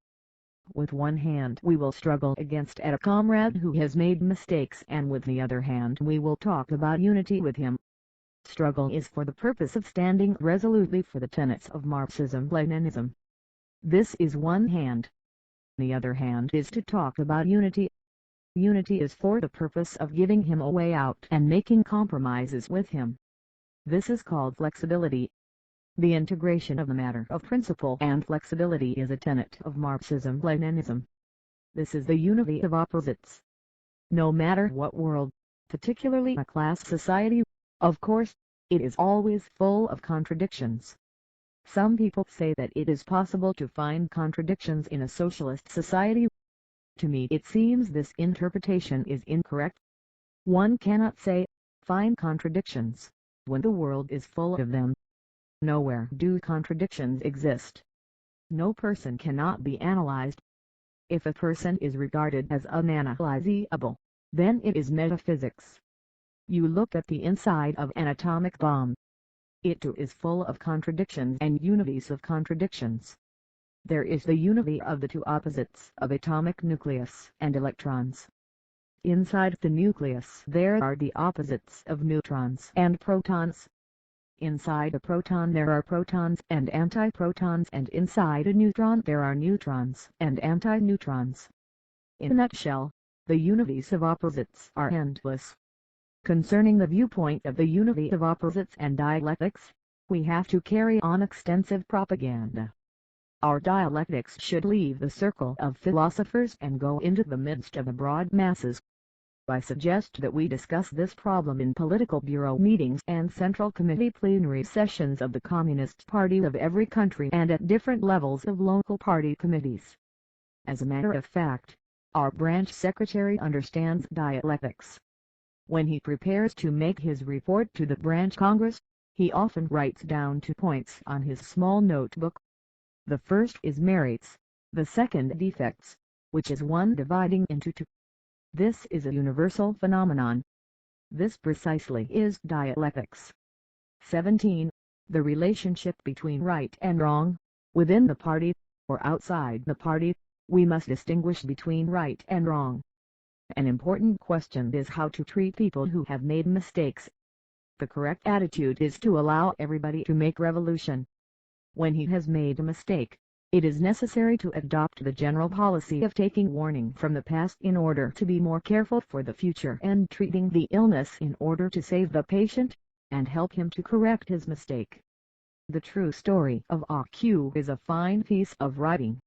With one hand we will struggle against a comrade who has made mistakes, and with the other hand we will talk about unity with him. Struggle is for the purpose of standing resolutely for the tenets of Marxism-Leninism. This is one hand. The other hand is to talk about unity. Unity is for the purpose of giving him a way out and making compromises with him. This is called flexibility. The integration of the matter of principle and flexibility is a tenet of Marxism-Leninism. This is the unity of opposites. No matter what world, particularly a class society, of course, it is always full of contradictions. Some people say that it is possible to find contradictions in a socialist society. To me it seems this interpretation is incorrect. One cannot say, find contradictions, when the world is full of them. Nowhere do contradictions exist. No person cannot be analyzed. If a person is regarded as unanalyzable, then it is metaphysics. You look at the inside of an atomic bomb. It too is full of contradictions and unities of contradictions. There is the unity of the two opposites of atomic nucleus and electrons. Inside the nucleus there are the opposites of neutrons and protons. Inside a proton there are protons and antiprotons, and inside a neutron there are neutrons and antineutrons. In a nutshell, the unities of opposites are endless. Concerning the viewpoint of the unity of opposites and dialectics, we have to carry on extensive propaganda. Our dialectics should leave the circle of philosophers and go into the midst of the broad masses. I suggest that we discuss this problem in political bureau meetings and central committee plenary sessions of the Communist Party of every country and at different levels of local party committees. As a matter of fact, our branch secretary understands dialectics. When he prepares to make his report to the branch congress, he often writes down 2 points on his small notebook. The first is merits, the second defects, which is one dividing into 2. This is a universal phenomenon. This precisely is dialectics. 17. The relationship between right and wrong, within the party, or outside the party, We must distinguish between right and wrong. An important question is how to treat people who have made mistakes. The correct attitude is to allow everybody to make revolution. When he has made a mistake, it is necessary to adopt the general policy of taking warning from the past in order to be more careful for the future and treating the illness in order to save the patient, and help him to correct his mistake. The true story of AQ is a fine piece of writing.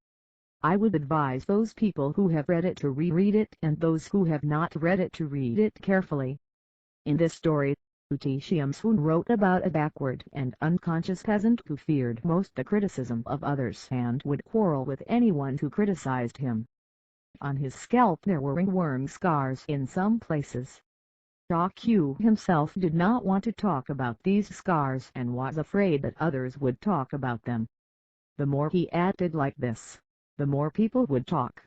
I would advise those people who have read it to reread it and those who have not read it to read it carefully. In this story, Tse-Tung wrote about a backward and unconscious peasant who feared most the criticism of others and would quarrel with anyone who criticized him. On his scalp there were ringworm scars in some places. AQ himself did not want to talk about these scars and was afraid that others would talk about them. The more he acted like this, the more people would talk.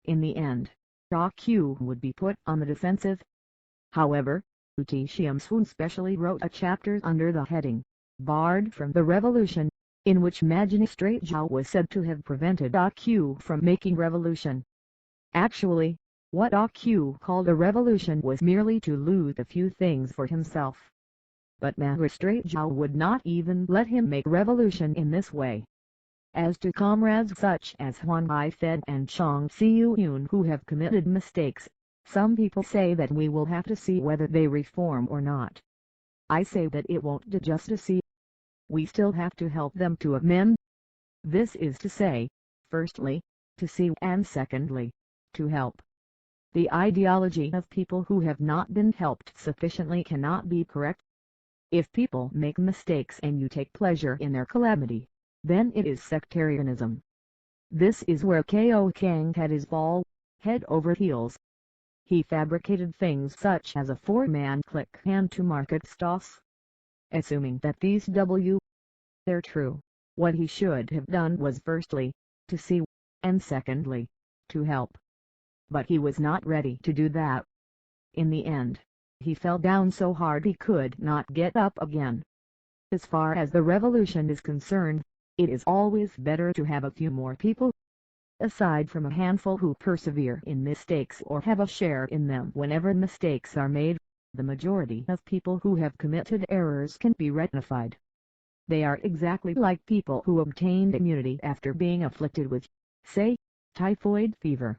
In the end, AQ would be put on the defensive. However, Tse-Tung specially wrote a chapter under the heading, Barred from the Revolution, in which Magistrate Zhao was said to have prevented AQ from making revolution. Actually, what AQ called a revolution was merely to loot a few things for himself. But Magistrate Zhao would not even let him make revolution in this way. As to comrades such as Huan Haifeng and Chang Xiuyun who have committed mistakes, some people say that we will have to see whether they reform or not. I say that it won't do just to see. We still have to help them to amend. This is to say, firstly, to see and secondly, to help. The ideology of people who have not been helped sufficiently cannot be correct. If people make mistakes and you take pleasure in their calamity, then it is sectarianism. This is where Ko Kang had his fall, head over heels. He fabricated things such as a four-man clique and to market stalls. Assuming that these they're true, what he should have done was firstly, to see, and secondly, to help. But he was not ready to do that. In the end, he fell down so hard he could not get up again. As far as the revolution is concerned, it is always better to have a few more people, aside from a handful who persevere in mistakes or have a share in them whenever mistakes are made. The majority of people who have committed errors can be rectified. They are exactly like people who obtained immunity after being afflicted with, say, typhoid fever.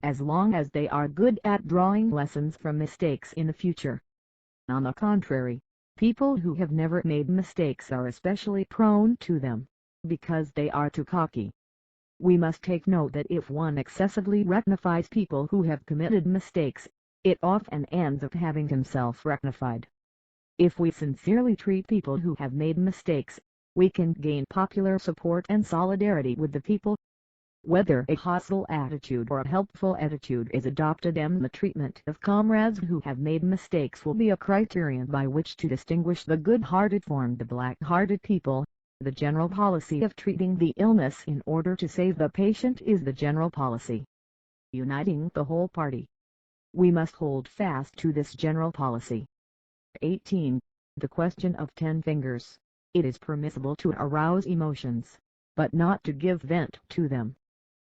As long as they are good at drawing lessons from mistakes in the future. On the contrary, people who have never made mistakes are especially prone to them, because they are too cocky. We must take note that if one excessively rectifies people who have committed mistakes, it often ends up having himself rectified. If we sincerely treat people who have made mistakes, we can gain popular support and solidarity with the people. Whether a hostile attitude or a helpful attitude is adopted and the treatment of comrades who have made mistakes will be a criterion by which to distinguish the good-hearted from the black-hearted people. The general policy of treating the illness in order to save the patient is the general policy, uniting the whole party. We must hold fast to this general policy. 18. The question of 10 fingers. It is permissible to arouse emotions, but not to give vent to them.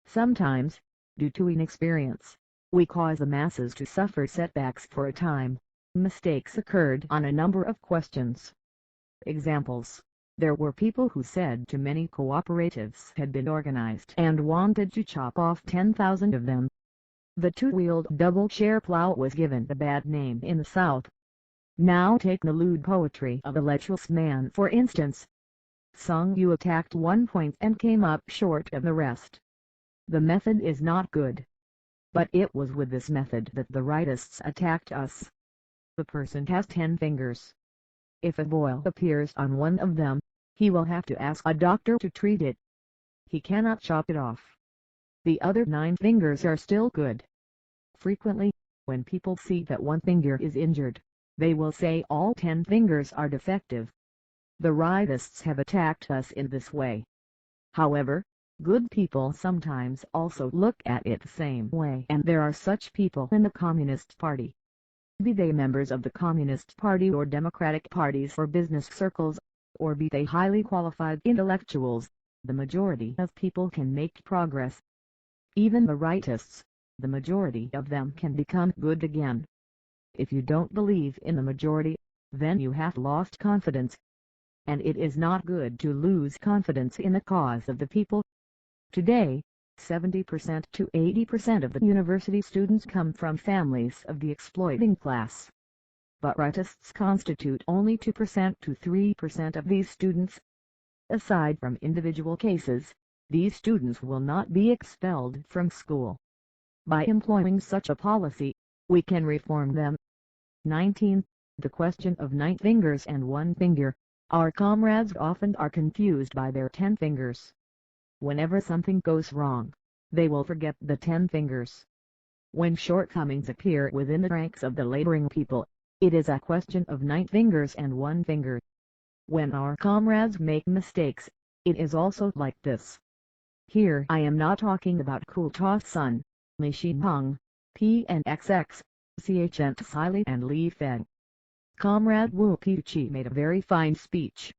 Sometimes, due to inexperience, we cause the masses to suffer setbacks for a time. Mistakes occurred on a number of questions. Examples. There were people who said too many cooperatives had been organized and wanted to chop off 10,000 of them. The two-wheeled double-share plow was given a bad name in the South. Now take the lewd poetry of the lecherous man for instance. Sung Yu attacked one point and came up short of the rest. The method is not good. But it was with this method that the rightists attacked us. The person has 10 fingers. If a boil appears on one of them, he will have to ask a doctor to treat it. He cannot chop it off. The other 9 fingers are still good. Frequently, when people see that one finger is injured, they will say all 10 fingers are defective. The rightists have attacked us in this way. However, good people sometimes also look at it the same way, and there are such people in the Communist Party. Be they members of the Communist Party or Democratic parties or business circles, or be they highly qualified intellectuals, the majority of people can make progress. Even the rightists, the majority of them can become good again. If you don't believe in the majority, then you have lost confidence. And it is not good to lose confidence in the cause of the people. Today, 70% to 80% of the university students come from families of the exploiting class. But rightists constitute only 2% to 3% of these students. Aside from individual cases, these students will not be expelled from school. By employing such a policy, we can reform them. 19. The question of 9 fingers and 1 finger. Our comrades often are confused by their 10 fingers. Whenever something goes wrong, they will forget the 10 fingers. When shortcomings appear within the ranks of the laboring people, it is a question of 9 fingers and 1 finger. When our comrades make mistakes, it is also like this. Here I am not talking about Tse-Tung, Tse-Tung, P and XX, Ch Tse and Li Feng. Comrade Wu Qiqi made a very fine speech.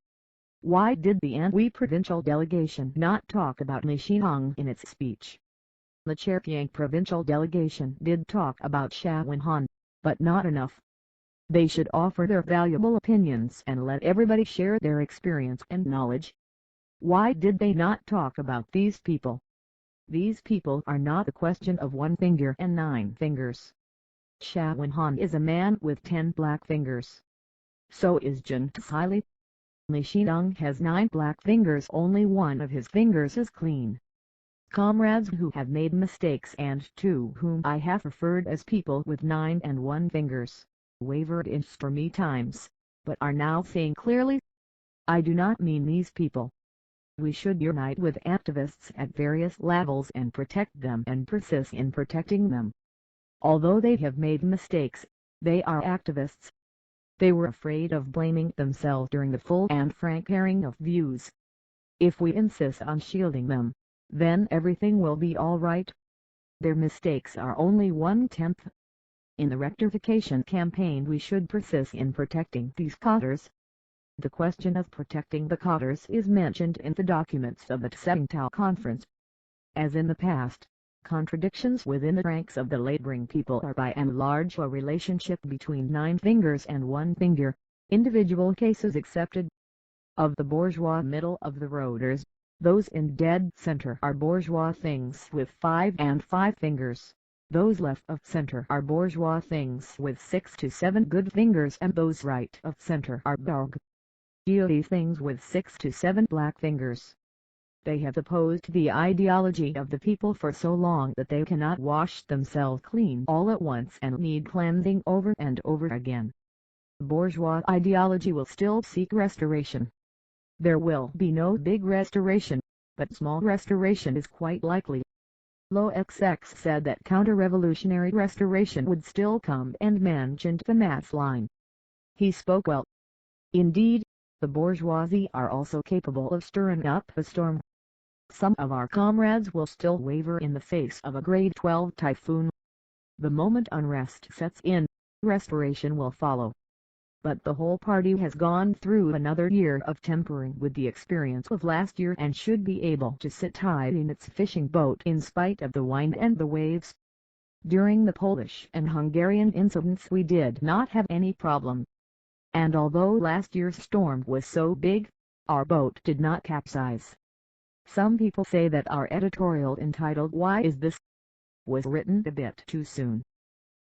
Why did the Anhui provincial delegation not talk about Tse-Tung in its speech? The Chekiang provincial delegation did talk about Shawenhan, but not enough. They should offer their valuable opinions and let everybody share their experience and knowledge. Why did they not talk about these people? These people are not a question of 1 finger and 9 fingers. Shawenhan is a man with 10 black fingers. So is Chen Tse. Tse-Tung has 9 black fingers, only one of his fingers is clean. Comrades who have made mistakes and to whom I have referred as people with 9 and 1 fingers, wavered in stormy times, but are now seeing clearly. I do not mean these people. We should unite with activists at various levels and protect them and persist in protecting them. Although they have made mistakes, they are activists. They were afraid of blaming themselves during the full and frank airing of views. If we insist on shielding them, then everything will be all right. Their mistakes are only 1/10. In the rectification campaign we should persist in protecting these cotters. The question of protecting the cotters is mentioned in the documents of the Tse-Tung Conference. As in the past, contradictions within the ranks of the laboring people are by and large a relationship between 9 fingers and 1 finger, individual cases excepted. Of the bourgeois middle-of-the-roaders, those in dead center are bourgeois things with 5 and 5 fingers. Those left of center are bourgeois things with 6 to 7 good fingers, and those right of center are bourgeois things with 6 to 7 black fingers. They have opposed the ideology of the people for so long that they cannot wash themselves clean all at once and need cleansing over and over again. Bourgeois ideology will still seek restoration. There will be no big restoration, but small restoration is quite likely. Lo XX said that counter-revolutionary restoration would still come and mentioned the mass line. He spoke well. Indeed, the bourgeoisie are also capable of stirring up a storm. Some of our comrades will still waver in the face of a grade 12 typhoon. The moment unrest sets in, restoration will follow. But the whole party has gone through another year of tempering with the experience of last year and should be able to sit tight in its fishing boat in spite of the wind and the waves. During the Polish and Hungarian incidents we did not have any problem. And although last year's storm was so big, our boat did not capsize. Some people say that our editorial entitled "Why Is This?" was written a bit too soon.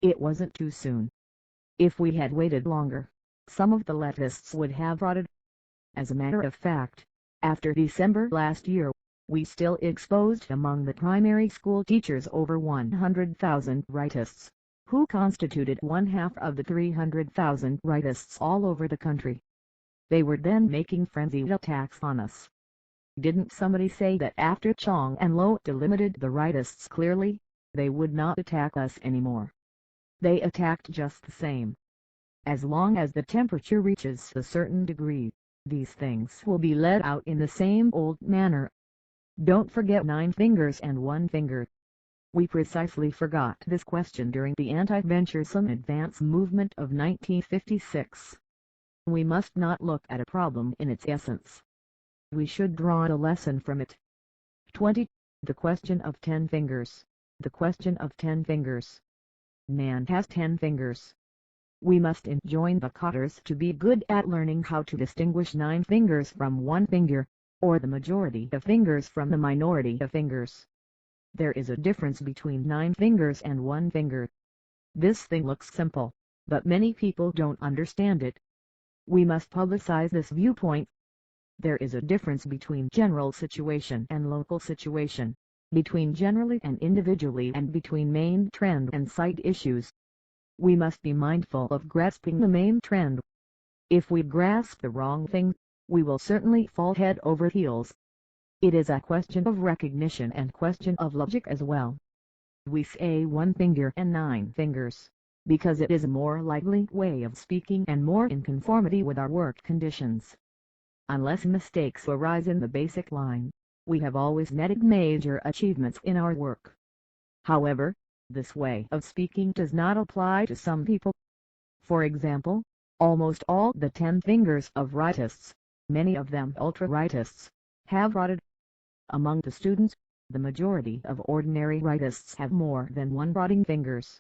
It wasn't too soon. If we had waited longer, some of the leftists would have rotted. As a matter of fact, after December last year, we still exposed among the primary school teachers over 100,000 rightists, who constituted 1/2 of the 300,000 rightists all over the country. They were then making frenzied attacks on us. Didn't somebody say that after Chong and Lo delimited the rightists clearly, they would not attack us anymore? They attacked just the same. As long as the temperature reaches a certain degree, these things will be let out in the same old manner. Don't forget 9 fingers and 1 finger. We precisely forgot this question during the anti-venturesome advance movement of 1956. We must not look at a problem in its essence. We should draw a lesson from it. 20. The question of 10 fingers. The question of 10 fingers. Man has 10 fingers. We must enjoin the cotters to be good at learning how to distinguish 9 fingers from 1 finger, or the majority of fingers from the minority of fingers. There is a difference between 9 fingers and 1 finger. This thing looks simple, but many people don't understand it. We must publicize this viewpoint. There is a difference between general situation and local situation, between generally and individually, and between main trend and side issues. We must be mindful of grasping the main trend. If we grasp the wrong thing, we will certainly fall head over heels. It is a question of recognition and question of logic as well. We say 1 finger and 9 fingers, because it is a more likely way of speaking and more in conformity with our work conditions. Unless mistakes arise in the basic line, we have always netted major achievements in our work. However, this way of speaking does not apply to some people. For example, almost all the 10 fingers of rightists, many of them ultra-rightists, have rotted. Among the students, the majority of ordinary rightists have more than 1 rotting fingers.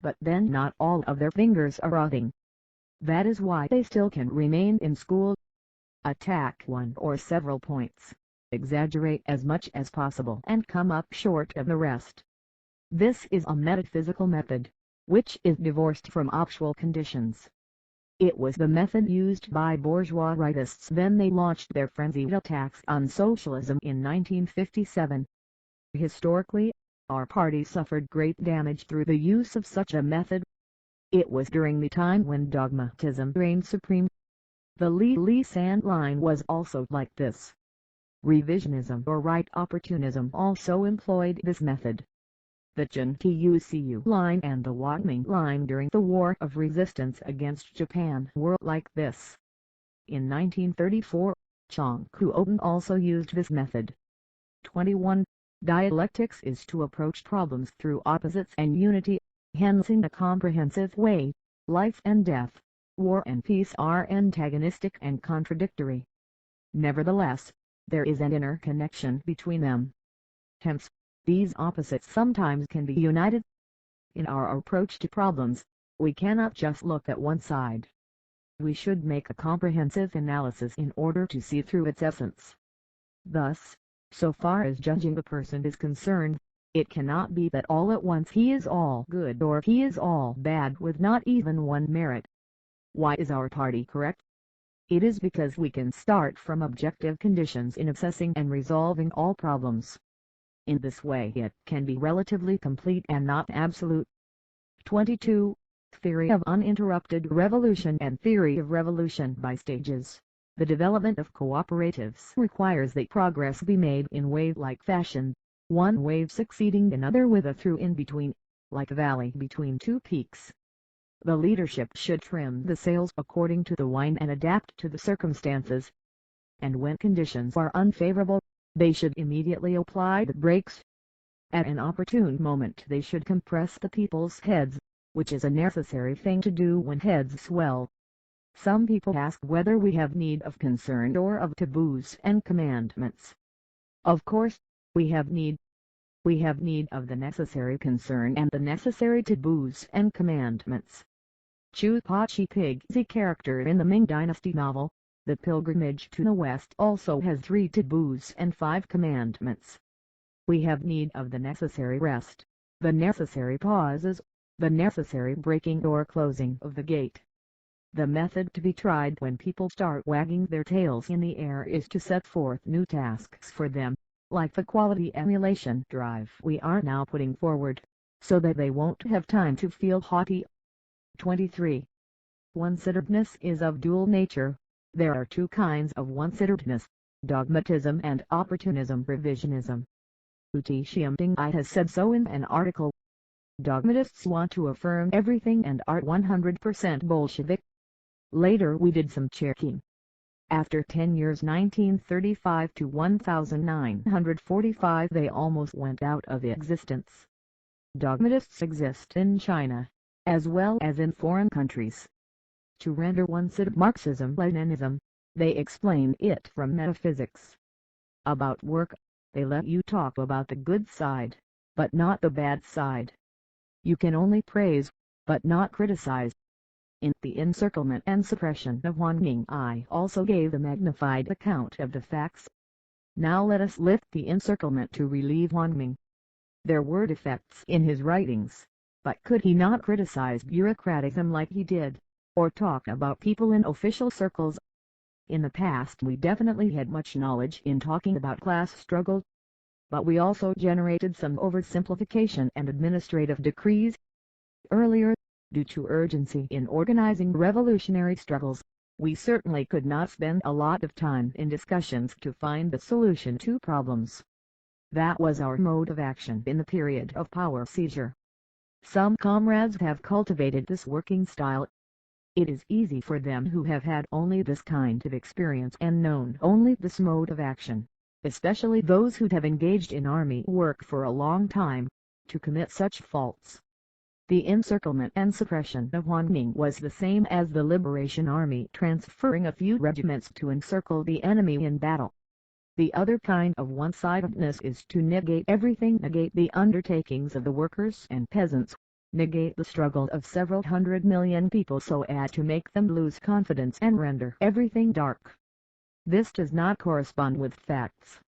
But then not all of their fingers are rotting. That is why they still can remain in school. Attack one or several points, exaggerate as much as possible and come up short of the rest. This is a metaphysical method, which is divorced from actual conditions. It was the method used by bourgeois rightists when they launched their frenzied attacks on socialism in 1957. Historically, our party suffered great damage through the use of such a method. It was during the time when dogmatism reigned supreme. The Lee-Sand line was also like this. Revisionism or right opportunism also employed this method. The Chun-Tu line and the Watming line during the War of Resistance against Japan were like this. In 1934, Chong Kuo-ten also used this method. 21. Dialectics is to approach problems through opposites and unity, hence in a comprehensive way. Life and death, war and peace are antagonistic and contradictory. Nevertheless, there is an inner connection between them. Hence, these opposites sometimes can be united. In our approach to problems, we cannot just look at one side. We should make a comprehensive analysis in order to see through its essence. Thus, so far as judging a person is concerned, it cannot be that all at once he is all good or he is all bad with not even 1 merit. Why is our party correct? It is because we can start from objective conditions in assessing and resolving all problems. In this way it can be relatively complete and not absolute. 22. Theory of uninterrupted revolution and theory of revolution by stages. The development of cooperatives requires that progress be made in wave-like fashion, one wave succeeding another with a through in between, like a valley between 2 peaks. The leadership should trim the sails according to the wind and adapt to the circumstances. And when conditions are unfavorable, they should immediately apply the brakes. At an opportune moment they should compress the people's heads, which is a necessary thing to do when heads swell. Some people ask whether we have need of concern or of taboos and commandments. Of course, we have need. We have need of the necessary concern and the necessary taboos and commandments. Chu Pa-chi Pig's character in the Ming Dynasty novel, The Pilgrimage to the West, also has 3 taboos and 5 commandments. We have need of the necessary rest, the necessary pauses, the necessary breaking or closing of the gate. The method to be tried when people start wagging their tails in the air is to set forth new tasks for them, like the quality emulation drive we are now putting forward, so that they won't have time to feel haughty. 23. One-sidedness is of dual nature. There are 2 kinds of one-sidedness, dogmatism and opportunism revisionism. Tse-Tung has said so in an article. Dogmatists want to affirm everything and are 100% Bolshevik. Later we did some checking. After 10 years 1935 to 1945 they almost went out of existence. Dogmatists exist in China, as well as in foreign countries. To render one-sided Marxism-Leninism, they explain it from metaphysics. About work, They let you talk about the good side, but not the bad side. You can only praise, but not criticize. In the encirclement and suppression of Huang I also gave a magnified account of the facts. Now let us lift the encirclement to relieve Huang. There were defects in his writings, but could he not criticize bureaucratism like he did, or talk about people in official circles? In the past we definitely had much knowledge in talking about class struggle, but we also generated some oversimplification and administrative decrees. Earlier, due to urgency in organizing revolutionary struggles, we certainly could not spend a lot of time in discussions to find the solution to problems. That was our mode of action in the period of power seizure. Some comrades have cultivated this working style. It is easy for them who have had only this kind of experience and known only this mode of action, especially those who have engaged in army work for a long time, to commit such faults. The encirclement and suppression of Huang was the same as the Liberation Army transferring a few regiments to encircle the enemy in battle. The other kind of one-sidedness is to negate everything, negate the undertakings of the workers and peasants, negate the struggle of several 100 million people so as to make them lose confidence and render everything dark. This does not correspond with facts.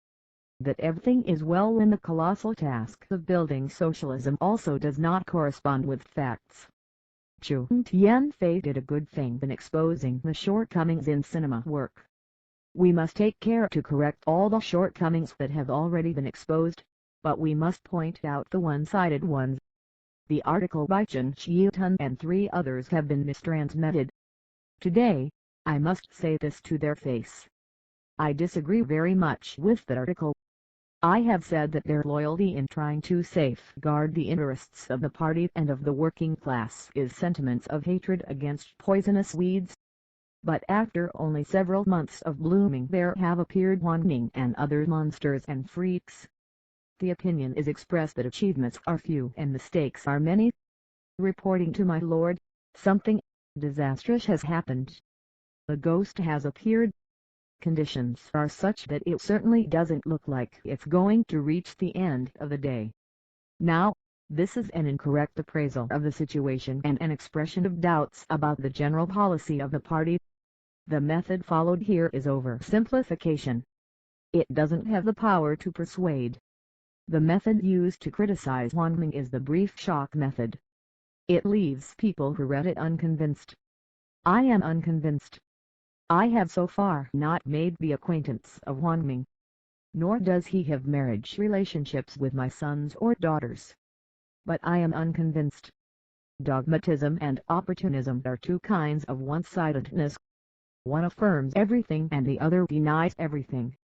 That everything is well in the colossal task of building socialism also does not correspond with facts. Chu Tianfei did a good thing in exposing the shortcomings in cinema work. We must take care to correct all the shortcomings that have already been exposed, but we must point out the one-sided ones. The article by Tse-Tung and 3 others have been mistransmitted. Today, I must say this to their face. I disagree very much with that article. I have said that their loyalty in trying to safeguard the interests of the party and of the working class is sentiments of hatred against poisonous weeds. But after only several months of blooming there have appeared Huang and other monsters and freaks. The opinion is expressed that achievements are few and mistakes are many. Reporting to my lord, something disastrous has happened. A ghost has appeared. Conditions are such that it certainly doesn't look like it's going to reach the end of the day. Now, this is an incorrect appraisal of the situation and an expression of doubts about the general policy of the party. The method followed here is oversimplification. It doesn't have the power to persuade. The method used to criticize Huang is the brief shock method. It leaves people who read it unconvinced. I am unconvinced. I have so far not made the acquaintance of Huang, nor does he have marriage relationships with my sons or daughters. But I am unconvinced. Dogmatism and opportunism are 2 kinds of one-sidedness. One affirms everything and the other denies everything.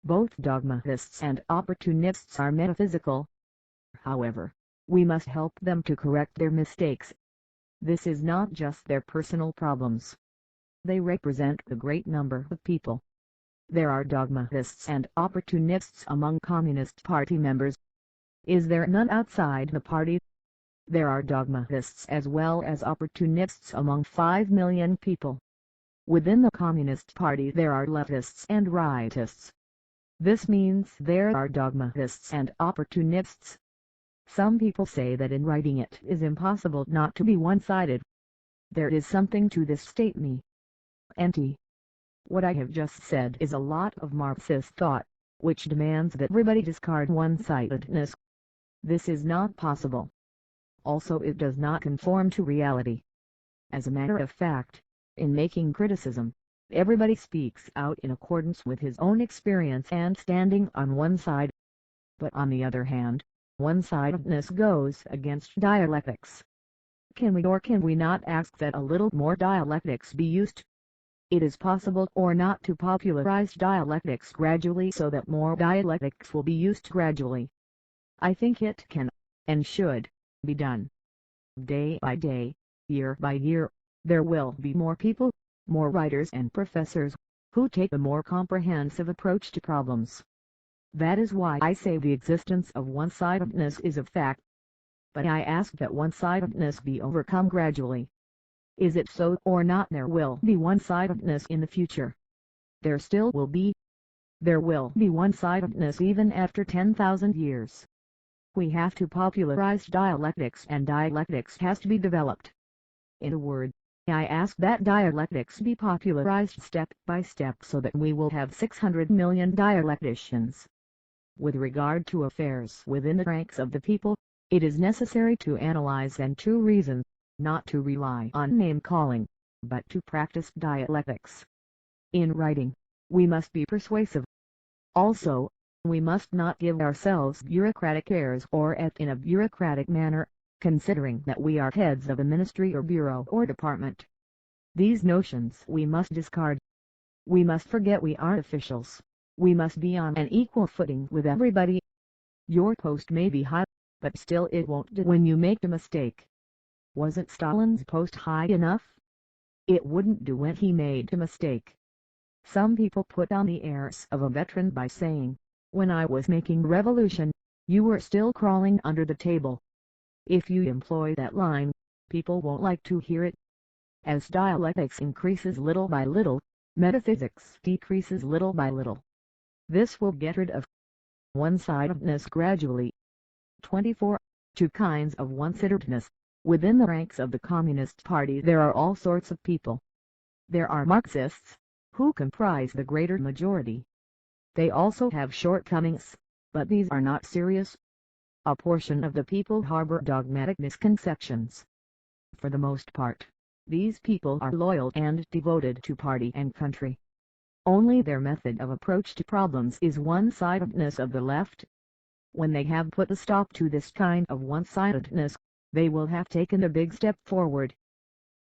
Both dogmatists and opportunists are metaphysical. However, we must help them to correct their mistakes. This is not just their personal problems. They represent the great number of people. There are dogmatists and opportunists among Communist Party members. Is there none outside the party? There are dogmatists as well as opportunists among 5 million people. Within the Communist Party there are leftists and rightists. This means there are dogmatists and opportunists. Some people say that in writing it is impossible not to be one-sided. There is something to this statement. What I have just said is a lot of Marxist thought, which demands that everybody discard one-sidedness. This is not possible. Also, it does not conform to reality. As a matter of fact, in making criticism, everybody speaks out in accordance with his own experience and standing on one side. But on the other hand, one-sidedness goes against dialectics. Can we or can we not ask that a little more dialectics be used? It is possible or not to popularize dialectics gradually so that more dialectics will be used gradually. I think it can, and should, be done. Day by day, year by year, there will be more people, more writers and professors, who take a more comprehensive approach to problems. That is why I say the existence of one-sidedness is a fact. But I ask that one-sidedness be overcome gradually. Is it so or not? There will be one-sidedness in the future. There still will be. there will be one-sidedness even after 10,000 years. We have to popularize dialectics, and dialectics has to be developed. In a word, I ask that dialectics be popularized step by step so that we will have 600 million dialecticians. With regard to affairs within the ranks of the people, it is necessary to analyze and to reason, not to rely on name-calling, but to practice dialectics. In writing, we must be persuasive. Also, we must not give ourselves bureaucratic airs or act in a bureaucratic manner, considering that we are heads of a ministry or bureau or department. These notions we must discard. We must forget we are officials. We must be on an equal footing with everybody. Your post may be high, but still it won't do when you make a mistake. Wasn't Stalin's post high enough? It wouldn't do when he made a mistake. Some people put on the airs of a veteran by saying, "When I was making revolution, you were still crawling under the table." If you employ that line, people won't like to hear it. As dialectics increases little by little, metaphysics decreases little by little. This will get rid of one-sidedness gradually. 24. Two kinds of one-sidedness. Within the ranks of the Communist Party there are all sorts of people. There are Marxists, who comprise the greater majority. They also have shortcomings, but these are not serious. A portion of the people harbor dogmatic misconceptions. For the most part, these people are loyal and devoted to party and country. Only their method of approach to problems is one-sidedness of the left. When they have put a stop to this kind of one-sidedness, they will have taken a big step forward.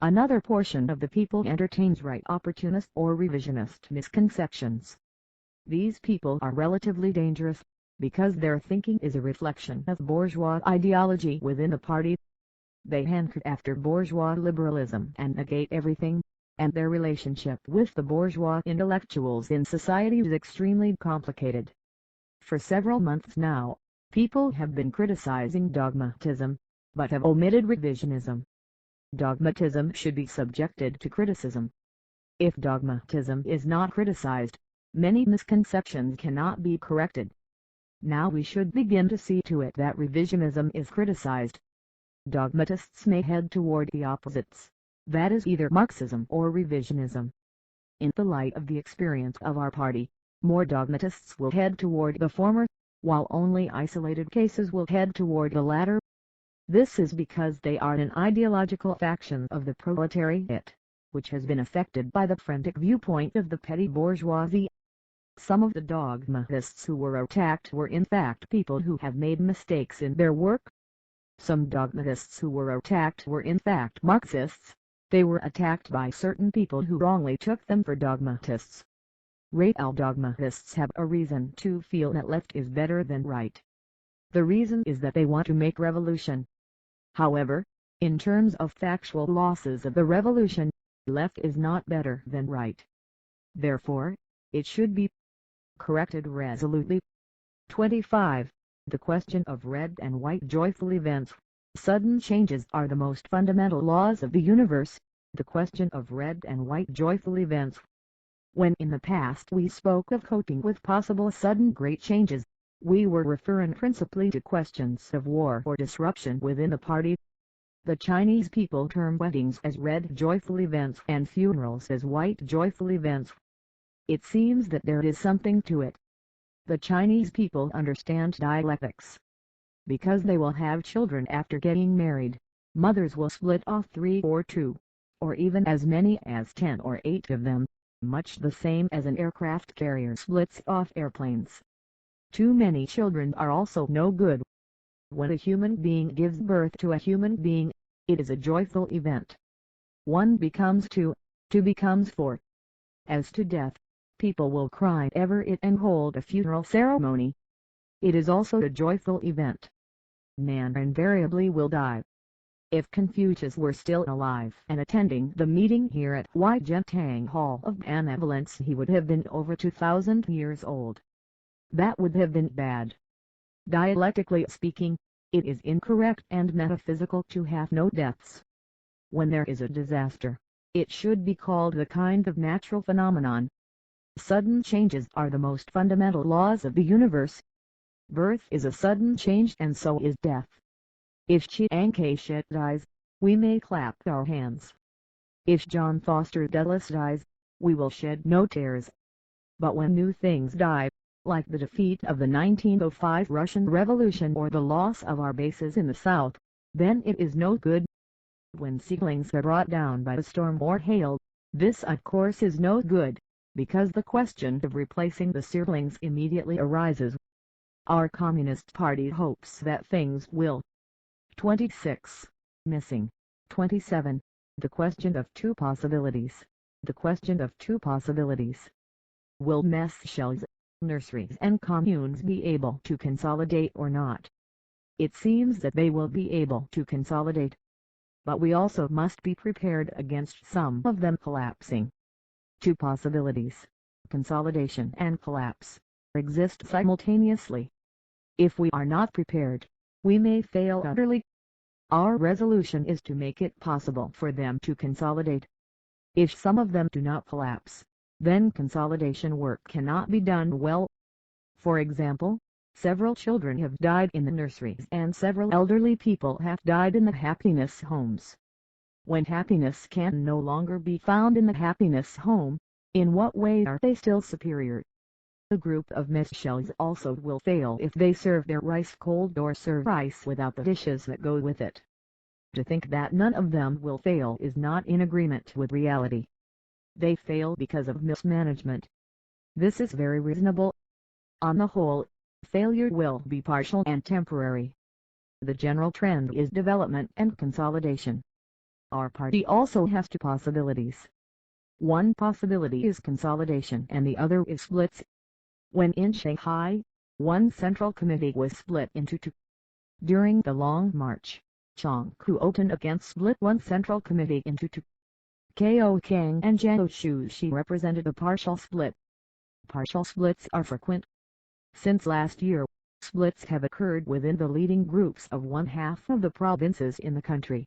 Another portion of the people entertains right opportunist or revisionist misconceptions. These people are relatively dangerous, because their thinking is a reflection of bourgeois ideology within the party. They hanker after bourgeois liberalism and negate everything, and their relationship with the bourgeois intellectuals in society is extremely complicated. For several months now, people have been criticizing dogmatism, but have omitted revisionism. Dogmatism should be subjected to criticism. If dogmatism is not criticized, many misconceptions cannot be corrected. Now we should begin to see to it that revisionism is criticized. Dogmatists may head toward the opposites, that is either Marxism or revisionism. In the light of the experience of our party, more dogmatists will head toward the former, while only isolated cases will head toward the latter. This is because they are an ideological faction of the proletariat, which has been affected by the frantic viewpoint of the petty bourgeoisie. Some of the dogmatists who were attacked were in fact people who have made mistakes in their work. Some dogmatists who were attacked were in fact Marxists. They were attacked by certain people who wrongly took them for dogmatists. Real dogmatists have a reason to feel that left is better than right. The reason is that they want to make revolution. However, in terms of factual losses of the revolution, left is not better than right. Therefore, it should be corrected resolutely. 25. The question of red and white joyful events. Sudden changes are the most fundamental laws of the universe. The question of red and white joyful events. When in the past we spoke of coping with possible sudden great changes, we were referring principally to questions of war or disruption within the party. The Chinese people term weddings as red joyful events and funerals as white joyful events. It seems that there is something to it. The Chinese people understand dialectics. Because they will have children after getting married, mothers will split off 3 or 2, or even as many as 10 or 8 of them, much the same as an aircraft carrier splits off airplanes. Too many children are also no good. When a human being gives birth to a human being, it is a joyful event. 1 becomes 2, 2 becomes 4. As to death, people will cry over it and hold a funeral ceremony. It is also a joyful event. Man invariably will die. If Confucius were still alive and attending the meeting here at Tse-Tung Hall of Benevolence, he would have been over 2,000 years old. That would have been bad. Dialectically speaking, it is incorrect and metaphysical to have no deaths. When there is a disaster, it should be called a kind of natural phenomenon. Sudden changes are the most fundamental laws of the universe. Birth is a sudden change and so is death. If Chiang Kai-shek dies, we may clap our hands. If John Foster Dulles dies, we will shed no tears. But when new things die, like the defeat of the 1905 Russian Revolution or the loss of our bases in the South, then it is no good. When seedlings are brought down by a storm or hail, this of course is no good, because the question of replacing the seedlings immediately arises. Our Communist Party hopes that things will. 26. Missing. 27. The question of two possibilities. The question of two possibilities. Will mess shells, nurseries and communes be able to consolidate or not? It seems that they will be able to consolidate. But we also must be prepared against some of them collapsing. Two possibilities, consolidation and collapse, exist simultaneously. If we are not prepared, we may fail utterly. Our resolution is to make it possible for them to consolidate. If some of them do not collapse, then consolidation work cannot be done well. For example, several children have died in the nurseries and several elderly people have died in the happiness homes. When happiness can no longer be found in the happiness home, in what way are they still superior? A group of mess shells also will fail if they serve their rice cold or serve rice without the dishes that go with it. To think that none of them will fail is not in agreement with reality. They fail because of mismanagement. This is very reasonable. On the whole, failure will be partial and temporary. The general trend is development and consolidation. Our party also has two possibilities. One possibility is consolidation and the other is splits. When in Shanghai, one central committee was split into two. During the Long March, Chiang Kai-shek split one central committee into two. Ko Kang and Zhao Shushi represented a partial split. Partial splits are frequent. Since last year, splits have occurred within the leading groups of one half of the provinces in the country.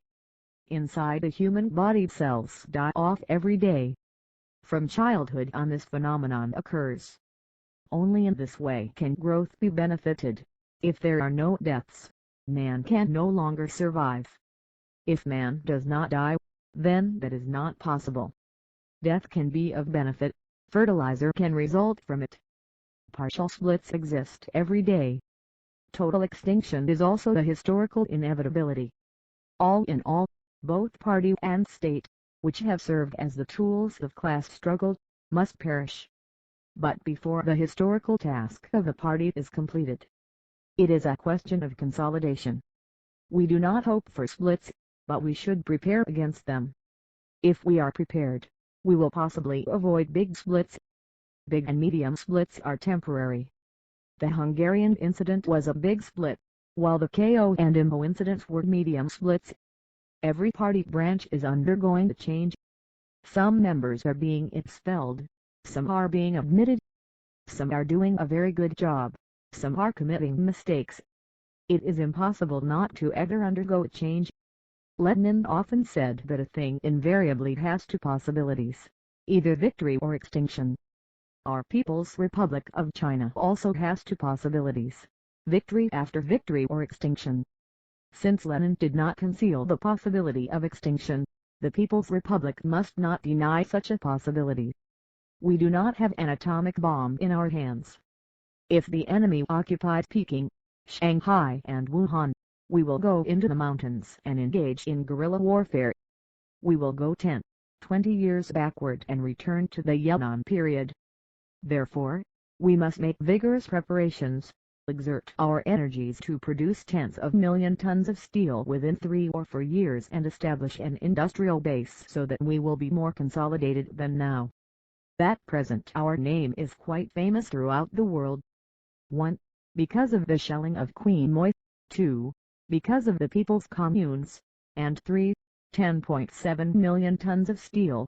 Inside the human body, cells die off every day. From childhood on, this phenomenon occurs. Only in this way can growth be benefited. If there are no deaths, man can no longer survive. If man does not die, then that is not possible. Death can be of benefit, fertilizer can result from it. Partial splits exist every day. Total extinction is also a historical inevitability. All in all, both party and state, which have served as the tools of class struggle, must perish. But before the historical task of the party is completed, it is a question of consolidation. We do not hope for splits, but we should prepare against them. If we are prepared, we will possibly avoid big splits. Big and medium splits are temporary. The Hungarian incident was a big split, while the KO and IMO incidents were medium splits. Every party branch is undergoing a change. Some members are being expelled, some are being admitted, some are doing a very good job, some are committing mistakes. It is impossible not to ever undergo a change. Lenin often said that a thing invariably has two possibilities, either victory or extinction. Our People's Republic of China also has two possibilities, victory after victory or extinction. Since Lenin did not conceal the possibility of extinction, the People's Republic must not deny such a possibility. We do not have an atomic bomb in our hands. If the enemy occupies Peking, Shanghai and Wuhan, we will go into the mountains and engage in guerrilla warfare. We will go 10, 20 years backward and return to the Yelnan period. Therefore, we must make vigorous preparations, exert our energies to produce tens of million tons of steel within 3 or 4 years and establish an industrial base so that we will be more consolidated than now. At present our name is quite famous throughout the world. 1. Because of the shelling of Queen Moi. 2. Because of the people's communes. And 3. 10.7 million tons of steel.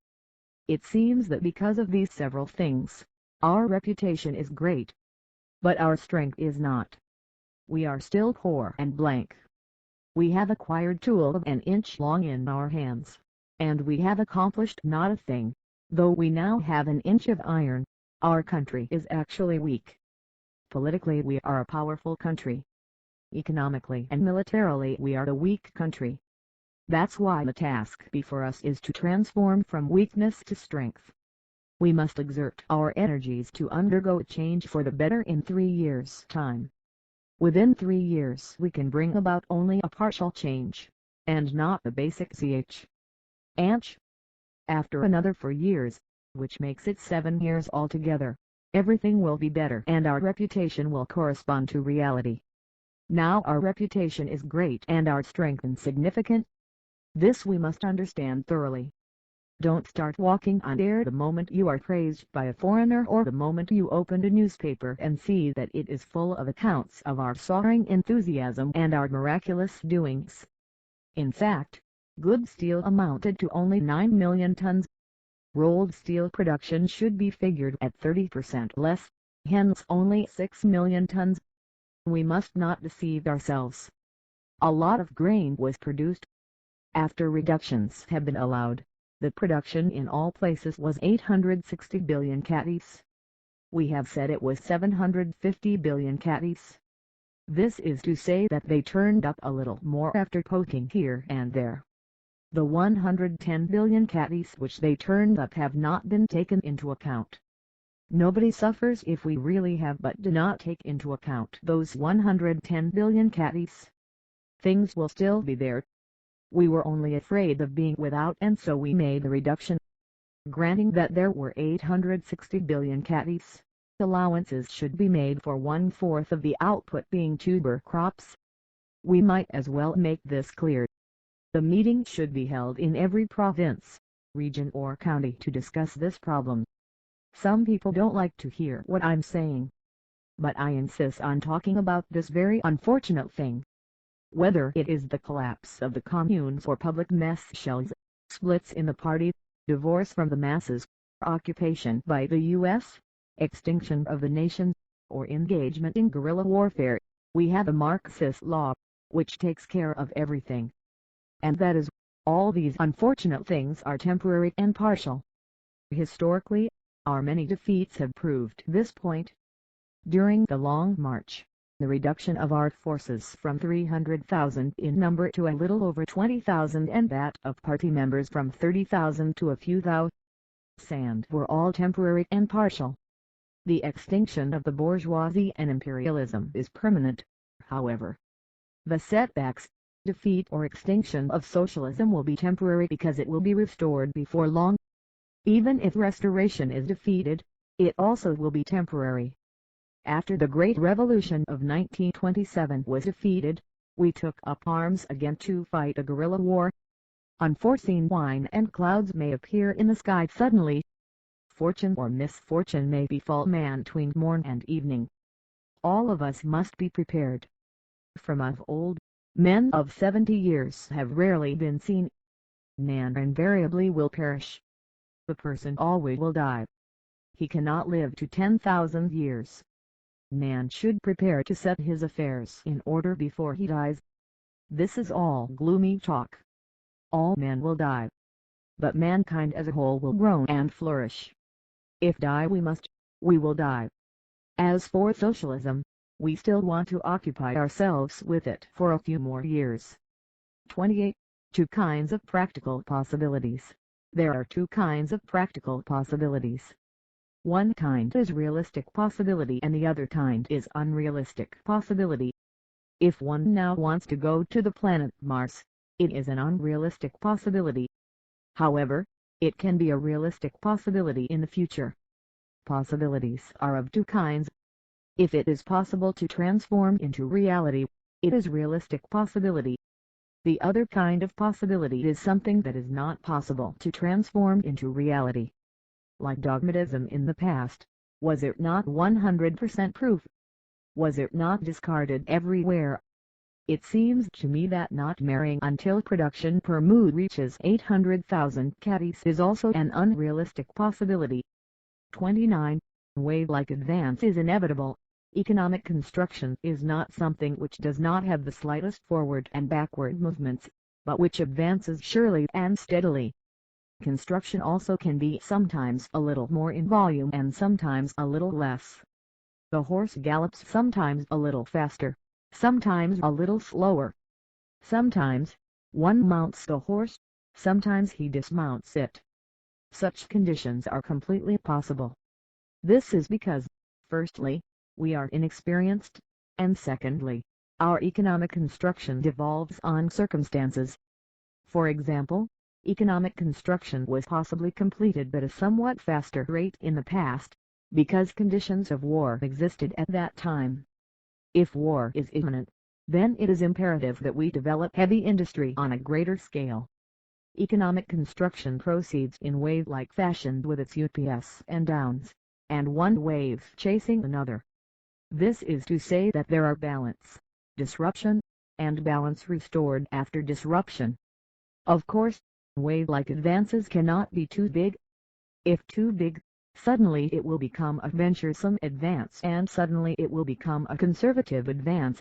It seems that because of these several things, our reputation is great. But our strength is not. We are still poor and blank. We have acquired tool of an inch long in our hands, and we have accomplished not a thing, though we now have an inch of iron. Our country is actually weak. Politically we are a powerful country. Economically and militarily we are a weak country. That's why the task before us is to transform from weakness to strength. We must exert our energies to undergo change for the better in 3 years' time. Within 3 years we can bring about only a partial change, and not the basic change. After another 4 years, which makes it 7 years altogether, everything will be better and our reputation will correspond to reality. Now our reputation is great and our strength insignificant. This we must understand thoroughly. Don't start walking on air the moment you are praised by a foreigner or the moment you open a newspaper and see that it is full of accounts of our soaring enthusiasm and our miraculous doings. In fact, good steel amounted to only 9 million tons. Rolled steel production should be figured at 30% less, hence only 6 million tons. We must not deceive ourselves. A lot of grain was produced. After reductions have been allowed, the production in all places was 860 billion catties. We have said it was 750 billion catties. This is to say that they turned up a little more after poking here and there. The 110 billion catties which they turned up have not been taken into account. Nobody suffers if we really have but do not take into account those 110 billion catties. Things will still be there. We were only afraid of being without and so we made the reduction. Granting that there were 860 billion catties, allowances should be made for 1/4 of the output being tuber crops. We might as well make this clear. The meeting should be held in every province, region or county to discuss this problem. Some people don't like to hear what I'm saying, but I insist on talking about this very unfortunate thing. Whether it is the collapse of the communes or public mess shells, splits in the party, divorce from the masses, occupation by the U.S., extinction of the nation, or engagement in guerrilla warfare, we have a Marxist law, which takes care of everything. And that is, all these unfortunate things are temporary and partial. Historically, our many defeats have proved this point. During the Long March, the reduction of our forces from 300,000 in number to a little over 20,000 and that of party members from 30,000 to a few thousand were all temporary and partial. The extinction of the bourgeoisie and imperialism is permanent, however. The setbacks, defeat or extinction of socialism will be temporary because it will be restored before long. Even if restoration is defeated, it also will be temporary. After the Great Revolution of 1927 was defeated, we took up arms again to fight a guerrilla war. Unforeseen wind and clouds may appear in the sky suddenly. Fortune or misfortune may befall man between morn and evening. All of us must be prepared. From of old, men of 70 years have rarely been seen. Man invariably will perish. The person always will die. He cannot live to 10,000 years. Man should prepare to set his affairs in order before he dies. This is all gloomy talk. All men will die. But mankind as a whole will grow and flourish. If die we must, we will die. As for socialism, we still want to occupy ourselves with it for a few more years. 28. Two kinds of practical possibilities. There are two kinds of practical possibilities. One kind is realistic possibility and the other kind is unrealistic possibility. If one now wants to go to the planet Mars, it is an unrealistic possibility. However, it can be a realistic possibility in the future. Possibilities are of two kinds. If it is possible to transform into reality, it is realistic possibility. The other kind of possibility is something that is not possible to transform into reality. Like dogmatism in the past, was it not 100% proof? Was it not discarded everywhere? It seems to me that not marrying until production per mood reaches 800,000 catties is also an unrealistic possibility. 29. Wave-like advance is inevitable. Economic construction is not something which does not have the slightest forward and backward movements, but which advances surely and steadily. Construction also can be sometimes a little more in volume and sometimes a little less. The horse gallops sometimes a little faster, sometimes a little slower. Sometimes, one mounts the horse, sometimes he dismounts it. Such conditions are completely possible. This is because, firstly, we are inexperienced, and secondly, our economic construction devolves on circumstances. For example, economic construction was possibly completed at a somewhat faster rate in the past, because conditions of war existed at that time. If war is imminent, then it is imperative that we develop heavy industry on a greater scale. Economic construction proceeds in wave-like fashion with its ups and downs, and one wave chasing another. This is to say that there are balance, disruption, and balance restored after disruption. Of course, wave-like advances cannot be too big. If too big, suddenly it will become a venturesome advance and suddenly it will become a conservative advance.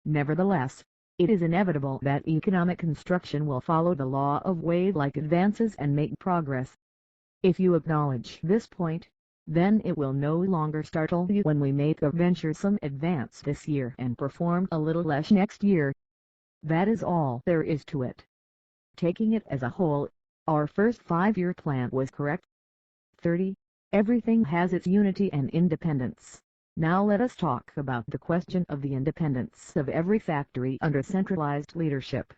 Nevertheless, it is inevitable that economic construction will follow the law of wave-like advances and make progress. If you acknowledge this point, then it will no longer startle you when we make a venturesome advance this year and perform a little less next year. That is all there is to it. Taking it as a whole, our first 5-year plan was correct. 30. Everything has its unity and independence. Now let us talk about the question of the independence of every factory under centralized leadership.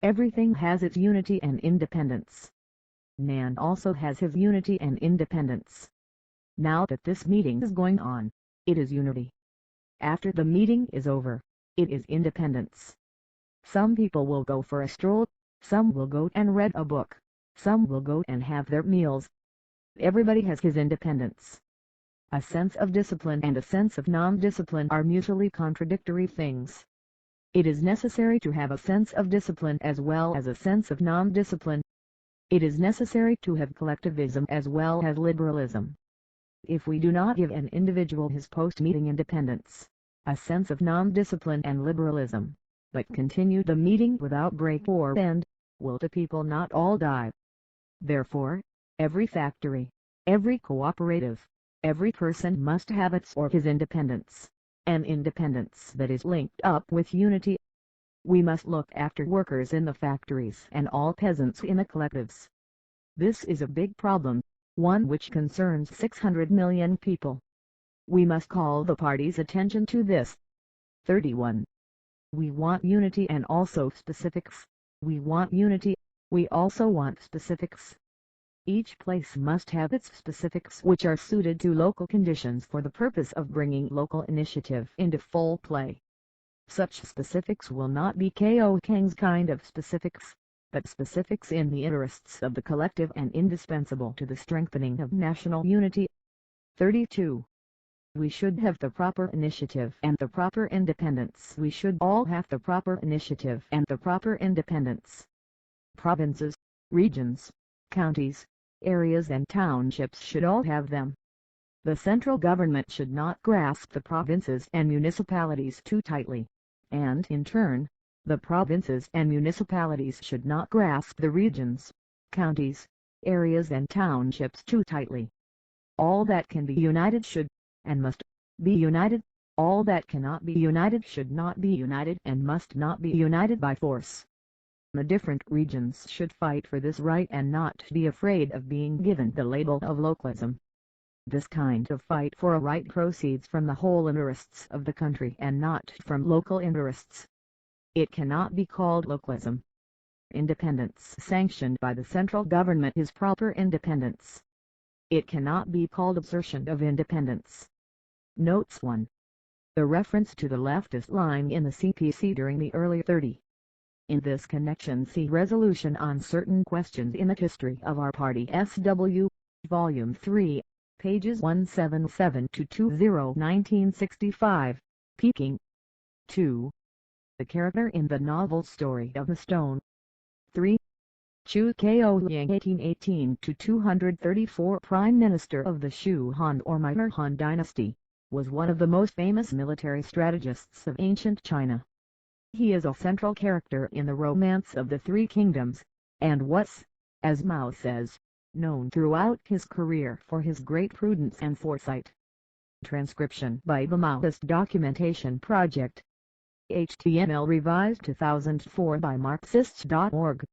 Everything has its unity and independence. Man also has his unity and independence. Now that this meeting is going on, it is unity. After the meeting is over, it is independence. Some people will go for a stroll, some will go and read a book, some will go and have their meals. Everybody has his independence. A sense of discipline and a sense of non-discipline are mutually contradictory things. It is necessary to have a sense of discipline as well as a sense of non-discipline. It is necessary to have collectivism as well as liberalism. If we do not give an individual his post-meeting independence, a sense of non-discipline and liberalism, but continue the meeting without break or end, will the people not all die? Therefore, every factory, every cooperative, every person must have its or his independence, an independence that is linked up with unity. We must look after workers in the factories and all peasants in the collectives. This is a big problem, one which concerns 600 million people. We must call the party's attention to this. 31. We want unity and also specifics. We want unity, we also want specifics. Each place must have its specifics which are suited to local conditions for the purpose of bringing local initiative into full play. Such specifics will not be Ko Kang's kind of specifics, but specifics in the interests of the collective and indispensable to the strengthening of national unity. 32. We should have the proper initiative and the proper independence. We should all have the proper initiative and the proper independence. Provinces, regions, counties, areas and townships should all have them. The central government should not grasp the provinces and municipalities too tightly, and in turn, the provinces and municipalities should not grasp the regions, counties, areas and townships too tightly. All that can be united should, and must, be united. All that cannot be united should not be united and must not be united by force. The different regions should fight for this right and not be afraid of being given the label of localism. This kind of fight for a right proceeds from the whole interests of the country and not from local interests. It cannot be called localism. Independence sanctioned by the central government is proper independence. It cannot be called assertion of independence. Notes 1. The reference to the leftist line in the CPC during the early 30. In this connection see Resolution on Certain Questions in the History of Our Party SW, Volume 3, pages 177-20 1965, Peking. 2. The character in the novel Story of the Stone. 3. Chu Kao-yang 1818-234 Prime Minister of the Shu Han or Minor Han Dynasty, was one of the most famous military strategists of ancient China. He is a central character in the Romance of the Three Kingdoms, and was, as Mao says, known throughout his career for his great prudence and foresight. Transcription by the Maoist Documentation Project. HTML revised 2004 by Marxist.org.